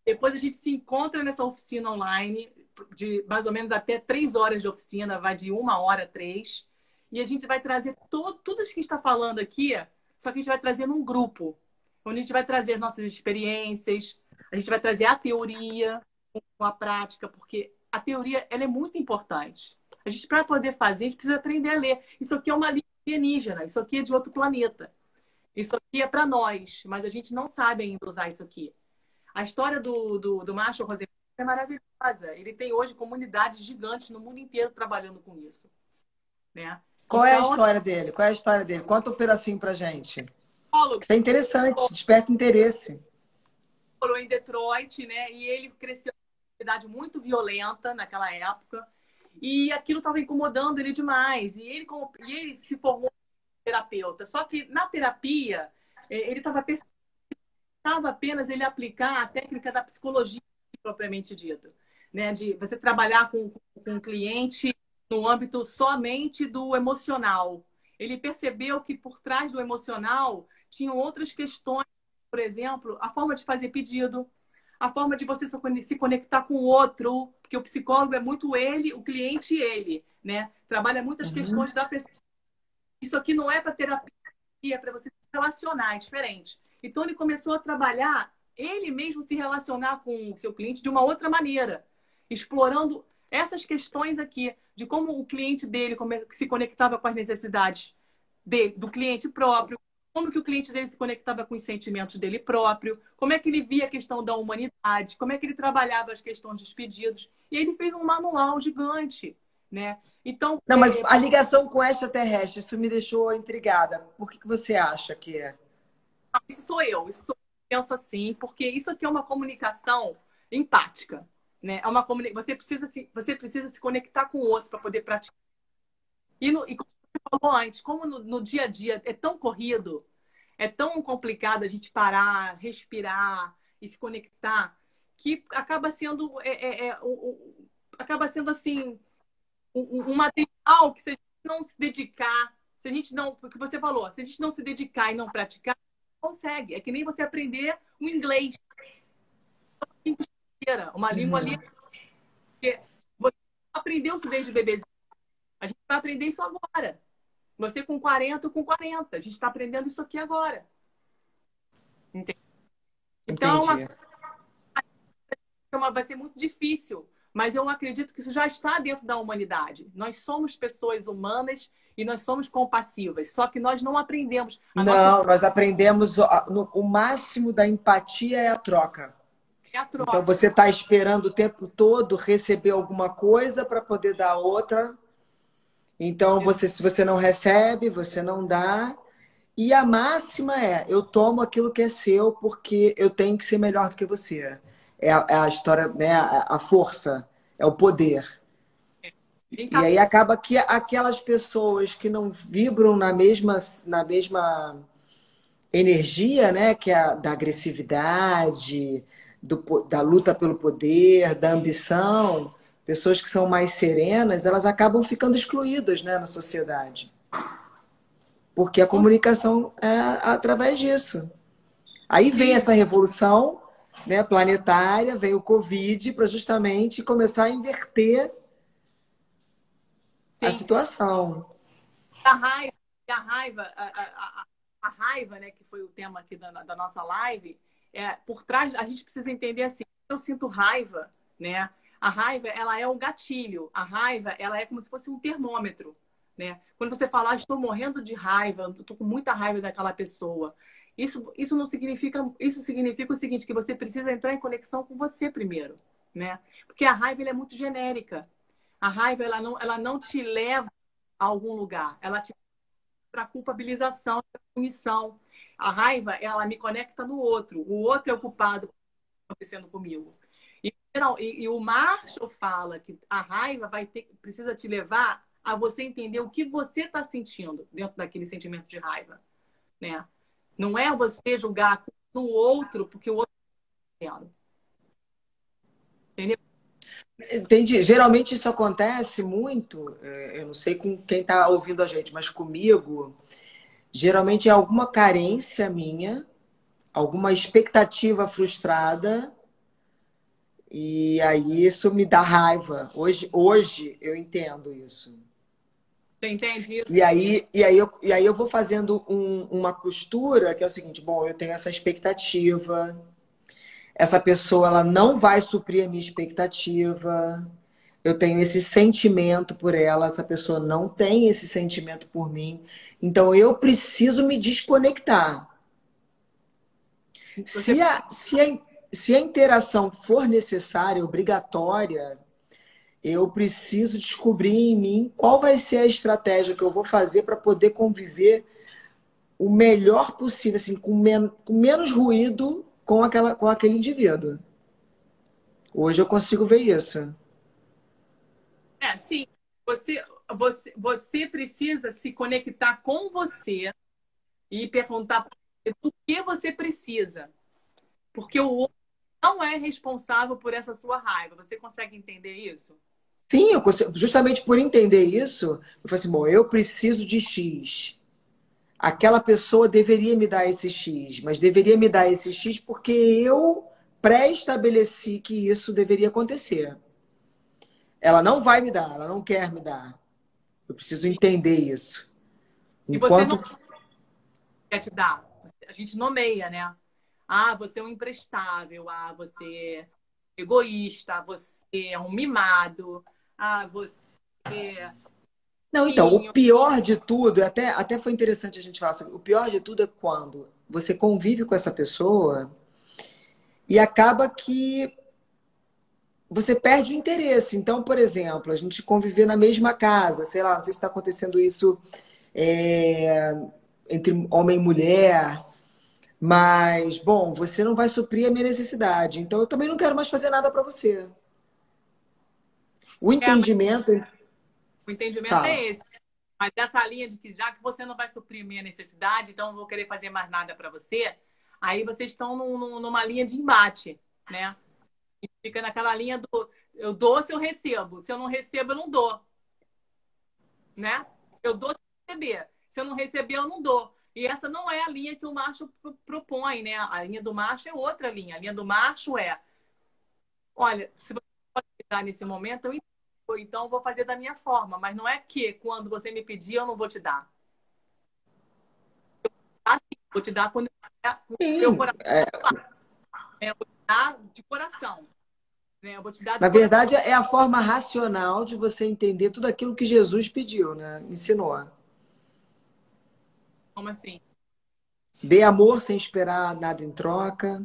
Depois a gente se encontra nessa oficina online, de mais ou menos até 3 horas de oficina, vai de 1 hora a 3. E a gente vai trazer tudo isso que a gente está falando aqui, só que a gente vai trazer num grupo, onde a gente vai trazer as nossas experiências, a gente vai trazer a teoria com a prática, porque a teoria ela é muito importante. A gente, para poder fazer, a gente precisa aprender a ler. Isso aqui é uma língua alienígena, isso aqui é de outro planeta. Isso aqui é para nós, mas a gente não sabe ainda usar isso aqui. A história do Marshall Rosenberg é maravilhosa. Ele tem hoje comunidades gigantes no mundo inteiro trabalhando com isso. Né?
Qual é a história dele? Qual é a história dele? Conta um pedacinho pra gente. Isso é interessante, desperta interesse.
Morou em Detroit, né? E ele cresceu em uma comunidade muito violenta naquela época. e aquilo estava incomodando ele demais. E ele se formou terapeuta. Só que na terapia, ele estava apenas ele aplicar a técnica da psicologia propriamente dita, né? De você trabalhar com o cliente no âmbito somente do emocional. Ele percebeu que por trás do emocional tinham outras questões, por exemplo, a forma de fazer pedido, a forma de você se conectar com o outro, porque o psicólogo é muito ele, o cliente ele, né? Trabalha muitas
Uhum.
questões da pessoa. Isso aqui não é para terapia, é para você se relacionar, é diferente. Então ele começou a trabalhar ele mesmo se relacionar com o seu cliente de uma outra maneira, explorando essas questões aqui de como o cliente dele se conectava com as necessidades do cliente próprio, como que o cliente dele se conectava com os sentimentos dele próprio, como é que ele via a questão da humanidade, como é que ele trabalhava as questões dos pedidos. E ele fez um manual gigante, né? Então,
Não, mas a ligação com extraterrestre, isso me deixou intrigada. Por que que você acha que é?
isso sou eu, penso assim, porque isso aqui é uma comunicação empática, né? É uma você precisa se conectar com o outro para poder praticar. E como você falou antes, como no dia a dia é tão corrido, é tão complicado a gente parar, respirar e se conectar, que acaba sendo acaba sendo assim um material que se a gente não se dedicar, se a gente não, porque você falou, se a gente não se dedicar e não praticar, não consegue. É que nem você aprender o inglês, uma língua ali,
Uhum.
porque você aprendeu isso desde bebezinho. A gente vai aprender isso agora. Você com 40 ou com 40. A gente está aprendendo isso aqui agora. Entende? Então,
Entendi.
vai ser muito difícil, mas eu acredito que isso já está dentro da humanidade. Nós somos pessoas humanas e nós somos compassivas, só que nós não aprendemos. A nossa
Não, nós aprendemos o máximo da empatia é a troca.
é a
Então
troca.
você está esperando o tempo todo receber alguma coisa para poder dar outra. Então você, se você não recebe, você não dá. E a máxima é: eu tomo aquilo que é seu porque eu tenho que ser melhor do que você. É a história, né? A força, é o poder. E
Então,
aí acaba que aquelas pessoas que não vibram na mesma energia, né? Que é a da agressividade, da luta pelo poder, da ambição, pessoas que são mais serenas, elas acabam ficando excluídas, né, na sociedade. Porque a comunicação é através disso. Aí vem
sim,
essa revolução, né, planetária, vem o Covid para justamente começar a inverter a
sim.
situação.
A raiva, a raiva, a raiva, né, que foi o tema aqui da nossa live, por trás, a gente precisa entender assim, eu sinto raiva, né? A raiva, ela é um gatilho. A raiva, ela é como se fosse um termômetro, né? Quando você fala, estou morrendo de raiva, estou com muita raiva daquela pessoa. Isso não significa, isso significa o seguinte, que você precisa entrar em conexão com você primeiro, né? Porque a raiva, ela é muito genérica. A raiva, ela não te leva a algum lugar. Ela te para culpabilização, para punição. A raiva, ela me conecta no outro. O outro é o culpado acontecendo comigo. E o Marshall fala que a raiva precisa te levar a você entender o que você está sentindo dentro daquele sentimento de raiva, né? Não é você julgar no outro porque o outro está vendo. Entendeu?
Entendi. Geralmente isso acontece muito, eu não sei com quem está ouvindo a gente, mas comigo, geralmente é alguma carência minha, alguma expectativa frustrada, e aí isso me dá raiva. Hoje eu entendo isso.
Você entende isso?
E aí eu vou fazendo uma costura que é o seguinte: bom, eu tenho essa expectativa, essa pessoa ela não vai suprir a minha expectativa, eu tenho esse sentimento por ela, essa pessoa não tem esse sentimento por mim, então eu preciso me desconectar.
Você
Se a, se a, se a interação for necessária, obrigatória, eu preciso descobrir em mim qual vai ser a estratégia que eu vou fazer para poder conviver o melhor possível, assim, com menos ruído com aquele indivíduo. Hoje eu consigo ver isso.
sim. Você precisa se conectar com você e perguntar pra você do que você precisa. Porque o outro não é responsável por essa sua raiva. Você consegue entender isso?
Sim, justamente por entender isso, eu falei assim, bom, eu preciso de X. Aquela pessoa deveria me dar esse X, mas deveria me dar esse X porque eu pré-estabeleci que isso deveria acontecer. Ela não vai me dar, ela não quer me dar. Eu preciso entender isso.
E você
Enquanto.
não quer te dar. A gente nomeia, né? Ah, você é um imprestável. Ah, você é egoísta. Você é um mimado. Ah, você é...
Não, então, o pior de tudo, até foi interessante a gente falar sobre. O pior de tudo é quando você convive com essa pessoa e acaba que você perde o interesse. Então, por exemplo, a gente conviver na mesma casa, sei lá, não sei se está acontecendo isso é, entre homem e mulher, mas, bom, você não vai suprir a minha necessidade, então eu também não quero mais fazer nada para você. O
Mas
entendimento.
o entendimento é
Fala.
esse. Mas essa linha de que já que você não vai suprir minha necessidade, então eu não vou querer fazer mais nada para você, aí vocês estão numa linha de embate, né? E fica naquela linha do eu dou se eu recebo. Se eu não recebo, eu não dou, né? Eu dou se eu receber. Se eu não receber, eu não dou. E essa não é a linha que o macho propõe, né? A linha do macho é outra linha. A linha do macho é, olha, se você pode me dar nesse momento, eu entendo. Então eu vou fazer da minha forma. Mas não é que quando você me pedir, eu não vou te dar. Assim, vou te dar quando o meu
Sim,
coração tá lá. Eu vou te dar de coração. Né? Eu vou te dar
na
de coração.
verdade, é a forma racional de você entender tudo aquilo que Jesus pediu, né? Ensinou.
Como assim?
Dê amor sem esperar nada em troca.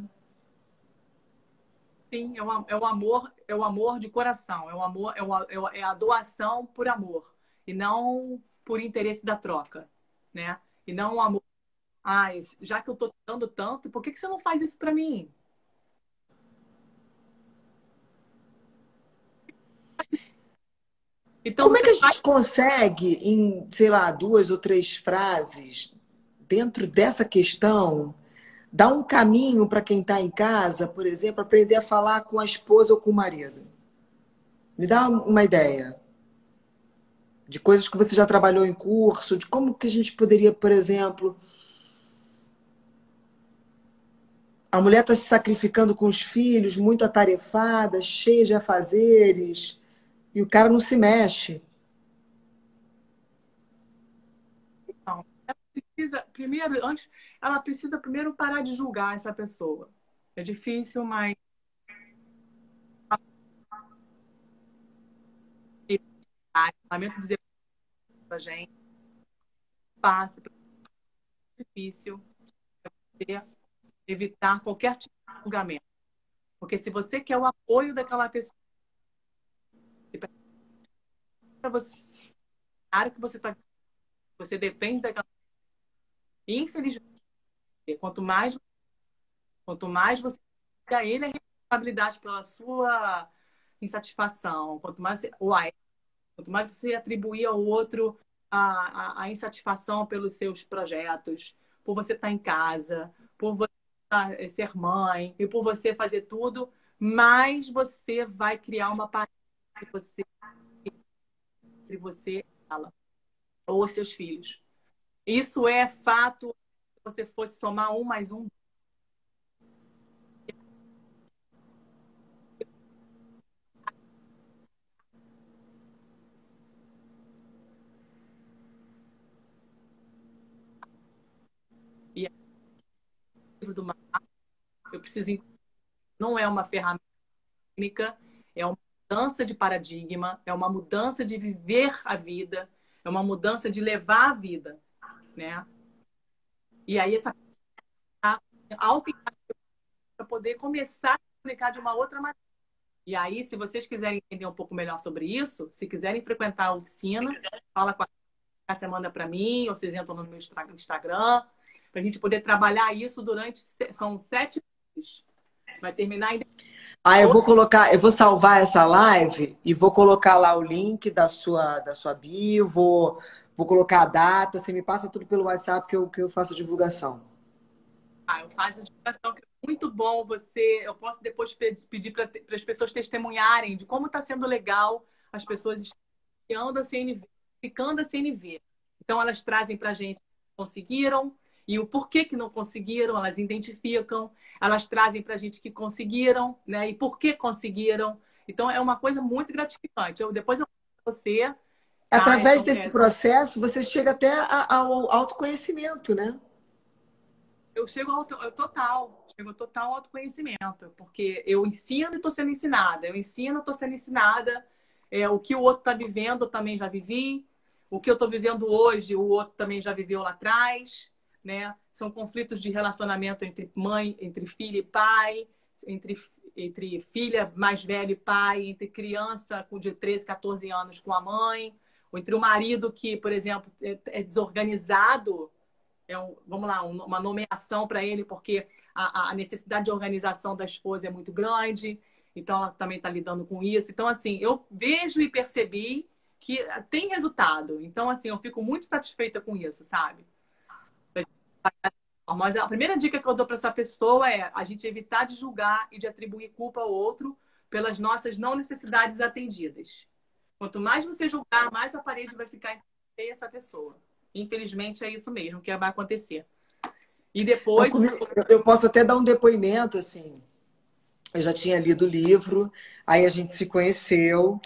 Sim, é o amor de coração, é o amor, é a doação por amor e não por interesse da troca, né? E não o amor, ah, já que eu tô te dando tanto, por que que você não faz isso para mim? Então
Como é
você
que a
faz,
gente consegue, em, sei lá, duas ou três frases, dentro dessa questão, dar um caminho para quem está em casa, por exemplo, aprender a falar com a esposa ou com o marido? Me dá uma ideia de coisas que você já trabalhou em curso, de como que a gente poderia, por exemplo, a mulher está se sacrificando com os filhos, muito atarefada, cheia de afazeres, e o cara não se mexe.
não. Ela precisa primeiro, antes, ela precisa primeiro parar de julgar essa pessoa. É difícil, mas lamento dizer pra gente, fácil, é difícil você evitar qualquer tipo de julgamento. Porque se você quer o apoio daquela pessoa, para você, claro que você depende daquela. Infelizmente, quanto mais você dá ele a responsabilidade pela sua insatisfação, quanto mais você atribuir ao outro a insatisfação pelos seus projetos, por você estar em casa, por você ser mãe e por você fazer tudo, mais você vai criar uma parede entre você e ela, ou os seus filhos. Isso é fato. Se você fosse somar um mais um, e é o livro do mar, eu preciso entender, não é uma ferramenta técnica, é uma mudança de paradigma, é uma mudança de viver a vida, é uma mudança de levar a vida, né? E aí essa auto para poder começar a comunicar de uma outra maneira. E aí, se vocês quiserem entender um pouco melhor sobre isso, se quiserem frequentar a oficina, fala com a você manda para mim, ou vocês entram no meu Instagram, para a gente poder trabalhar isso durante. São 7 meses. Vai terminar ainda.
Ah, eu vou salvar essa live e vou colocar lá o link da sua bio, vou colocar a data. Você me passa tudo pelo WhatsApp que eu faço a divulgação.
Eu faço a divulgação, que é muito bom você. Eu posso depois pedir para as pessoas testemunharem de como está sendo legal as pessoas estando a CNV, ficando a CNV. Então, elas trazem para a gente que conseguiram e o porquê que não conseguiram, elas identificam, elas trazem para a gente que conseguiram, né? E por que conseguiram. Então, é uma coisa muito gratificante. Depois eu falo para você, tá?
Através desse processo, você chega até ao autoconhecimento, né?
Eu chego ao total autoconhecimento, porque eu ensino e estou sendo ensinada. Eu ensino, estou sendo ensinada. O que o outro está vivendo, eu também já vivi. O que eu estou vivendo hoje, o outro também já viveu lá atrás, né? São conflitos de relacionamento entre mãe, entre filha e pai, entre filha mais velha e pai, entre criança de 13, 14 anos com a mãe, ou entre o marido que, por exemplo, é desorganizado, vamos lá, uma nomeação para ele, porque a necessidade de organização da esposa é muito grande, então ela também está lidando com isso. Então, assim, eu vejo e percebi que tem resultado. Então, assim, eu fico muito satisfeita com isso, sabe? Mas a primeira dica que eu dou para essa pessoa é a gente evitar de julgar e de atribuir culpa ao outro pelas nossas não necessidades atendidas. Quanto mais você julgar, mais a parede vai ficar em essa pessoa. Infelizmente, é isso mesmo que vai acontecer. E depois...
Eu posso até dar um depoimento, assim. Eu já tinha lido o livro, aí a gente se conheceu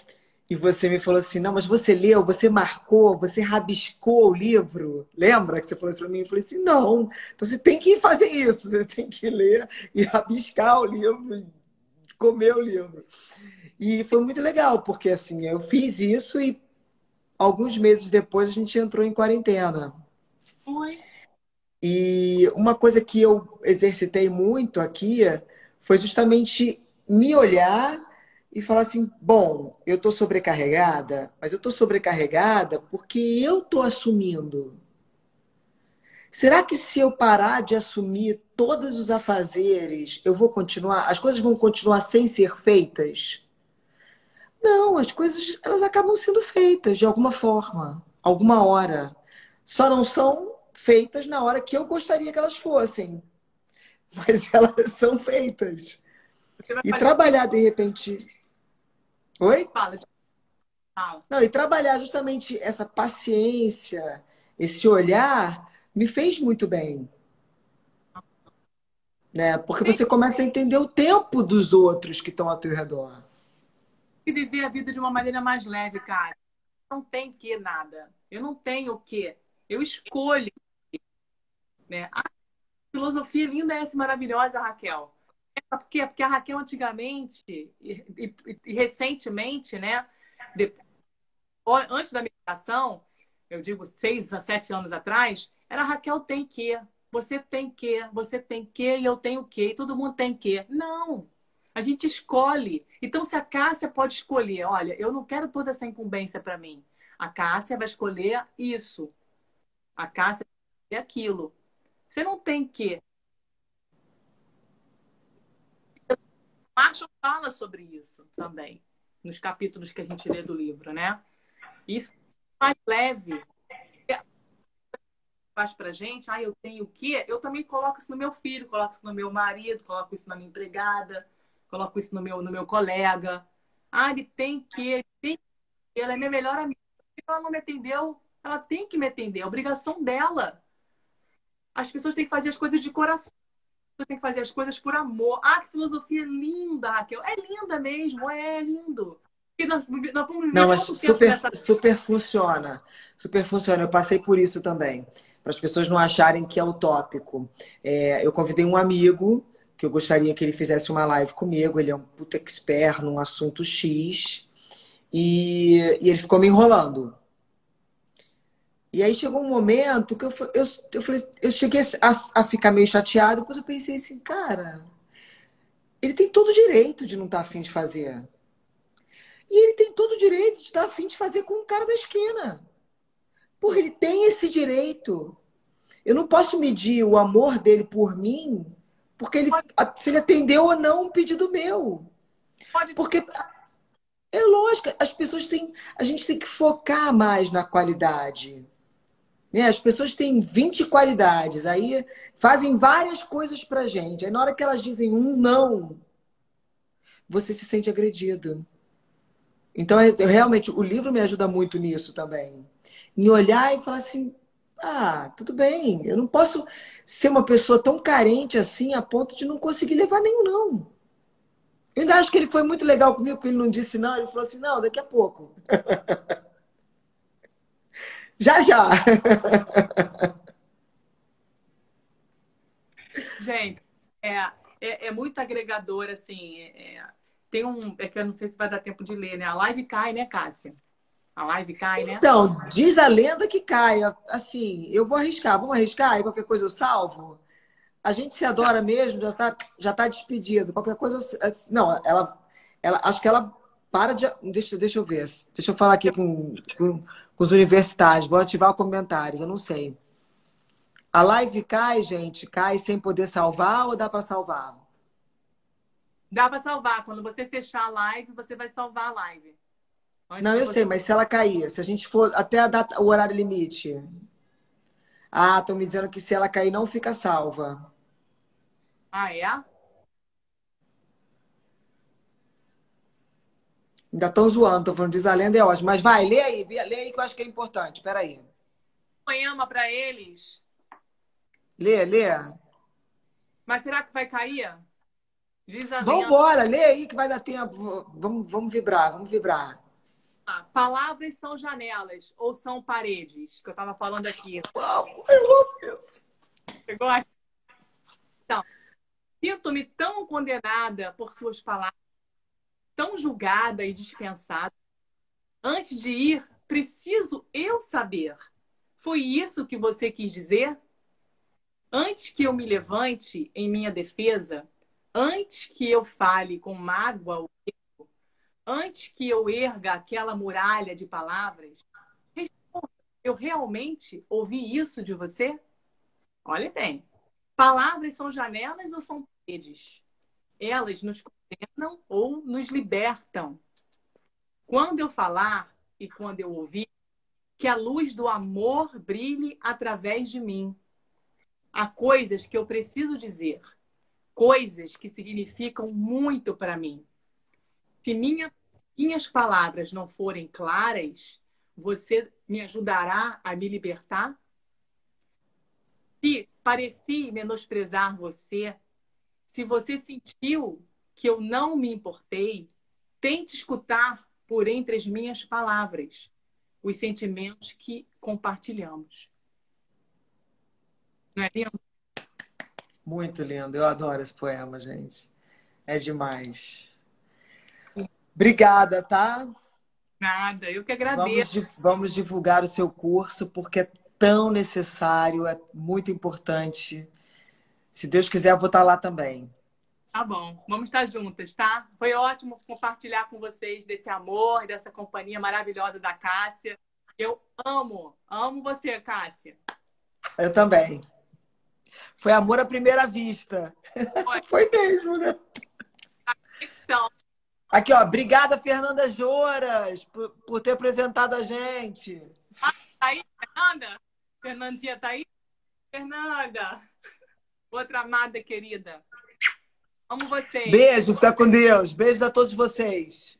e você me falou assim, não, mas você leu, você marcou, você rabiscou o livro? Lembra que você falou isso para mim? Eu falei assim, não. Então você tem que fazer isso, você tem que ler e rabiscar o livro, comer o livro. E foi muito legal, porque assim, eu fiz isso e alguns meses depois a gente entrou em quarentena.
Oi.
E uma coisa que eu exercitei muito aqui foi justamente me olhar e falar assim: bom, eu estou sobrecarregada, mas eu estou sobrecarregada porque eu estou assumindo. Será que se eu parar de assumir todos os afazeres, eu vou continuar? As coisas vão continuar sem ser feitas? Não, as coisas elas acabam sendo feitas de alguma forma, alguma hora. Só não são feitas na hora que eu gostaria que elas fossem, mas elas são feitas.
Você vai
E
fazer...
trabalhar de repente. Oi?
Fala, fala.
Não, e trabalhar justamente essa paciência, esse olhar, me fez muito bem, né? Porque
Tem
você começa a entender o tempo dos outros que estão ao teu redor.
que viver a vida de uma maneira mais leve, cara. Não tem que nada. Eu não tenho o quê. Eu escolho, né? A filosofia linda é essa, maravilhosa, Raquel. Sabe por quê? Porque a Raquel antigamente e recentemente, né? Antes da meditação, eu digo 6 a 7 anos atrás, era Raquel tem que, você tem que, e eu tenho que, e todo mundo tem que. Não! A gente escolhe. Então, se a Cássia pode escolher, olha, eu não quero toda essa incumbência para mim. A Cássia vai escolher isso. A Cássia vai escolher aquilo. Você não tem que. Marshall fala sobre isso também, nos capítulos que a gente lê do livro, né? Isso é mais leve. Faz pra gente, eu tenho o quê? Eu também coloco isso no meu filho, coloco isso no meu marido, coloco isso na minha empregada, coloco isso no meu colega. Ele tem que, ela é minha melhor amiga. Se ela não me atendeu, ela tem que me atender, é obrigação dela. As pessoas têm que fazer as coisas de coração, tem que fazer as coisas por amor. Que filosofia linda, Raquel. É linda mesmo, é lindo. E nós vamos viver
Não, mas
quanto tempo nessa...
super funciona. Super funciona. Eu passei por isso também. Para as pessoas não acharem que é utópico. Eu convidei um amigo que eu gostaria que ele fizesse uma live comigo. Ele é um puta expert num assunto X. E ele ficou me enrolando. E aí chegou um momento que eu cheguei a ficar meio chateada. Depois eu pensei assim, cara, ele tem todo o direito de não estar afim de fazer. E ele tem todo o direito de estar afim de fazer com o cara da esquina. Porque ele tem esse direito. Eu não posso medir o amor dele por mim porque se ele atendeu ou não um pedido meu.
Pode.
Porque é lógico, as pessoas têm. A gente tem que focar mais na qualidade. Né? As pessoas têm 20 qualidades, aí fazem várias coisas pra gente. Aí na hora que elas dizem um não, você se sente agredido. Então, realmente, o livro me ajuda muito nisso também. Em olhar e falar assim: ah, tudo bem, eu não posso ser uma pessoa tão carente assim a ponto de não conseguir levar nenhum não. Eu ainda acho que ele foi muito legal comigo, porque ele não disse não, ele falou assim: não, daqui a pouco. Já, já.
Gente, é muito agregador, assim. Tem é que eu não sei se vai dar tempo de ler, né? A live cai, né, Cássia? A live cai, né?
Então, diz a lenda que cai. Assim, eu vou arriscar. Vamos arriscar? E qualquer coisa eu salvo? A gente se adora mesmo, já tá despedido. Qualquer coisa eu... Não, acho que ela para de... Deixa eu ver. Deixa eu falar aqui com os universitários. Vou ativar comentários, eu não sei. A live cai, gente? Cai sem poder salvar ou dá para salvar?
Dá para salvar. Quando você fechar a live, você vai salvar a live. Antes
Não,
de
eu
você...
sei, mas se ela cair, se a gente for até o horário limite. Ah, estão me dizendo que se ela cair, não fica salva.
Ah, é?
Ainda estão zoando, estão falando, diz a lenda é ótimo. Mas vai, lê aí que eu acho que é importante. Peraí.
Ama para eles.
Lê.
Mas será que vai cair? Diz a
Vamos
lenda.
embora, lê aí que vai dar tempo. Vamos vibrar, vamos vibrar.
Palavras são janelas ou são paredes? Que eu estava falando aqui.
Uau, eu amo isso.
Pegou aqui? Então, sinto-me tão condenada por suas palavras, tão julgada e dispensada. Antes de ir, preciso eu saber. Foi isso que você quis dizer? Antes que eu me levante em minha defesa, antes que eu fale com mágoa, antes que eu erga aquela muralha de palavras, responda, eu realmente ouvi isso de você? Olhe bem. Palavras são janelas ou são paredes? Elas nos condenam ou nos libertam. Quando eu falar e quando eu ouvir, que a luz do amor brilhe através de mim. Há coisas que eu preciso dizer, coisas que significam muito para mim. Se minhas palavras não forem claras, você me ajudará a me libertar? Se pareci menosprezar você, se você sentiu que eu não me importei, tente escutar por entre as minhas palavras os sentimentos que compartilhamos. Não é lindo?
Muito lindo, eu adoro esse poema, gente. É demais. Obrigada, tá?
Nada, eu que agradeço.
Vamos divulgar o seu curso, porque é tão necessário, é muito importante. Se Deus quiser, eu vou estar lá também.
Tá bom, vamos estar juntas, tá? Foi ótimo compartilhar com vocês desse amor, dessa companhia maravilhosa da Cássia. Eu amo você, Cássia.
Eu também. Foi amor à primeira vista.
Foi.
Foi mesmo, né?
Conexão.
Aqui, ó. Obrigada, Fernanda Joras, por ter apresentado a gente.
Ah, tá aí, Fernanda? Fernandinha tá aí? Fernanda, outra amada querida. Amo vocês.
Beijo, fica com Deus. Beijos a todos vocês.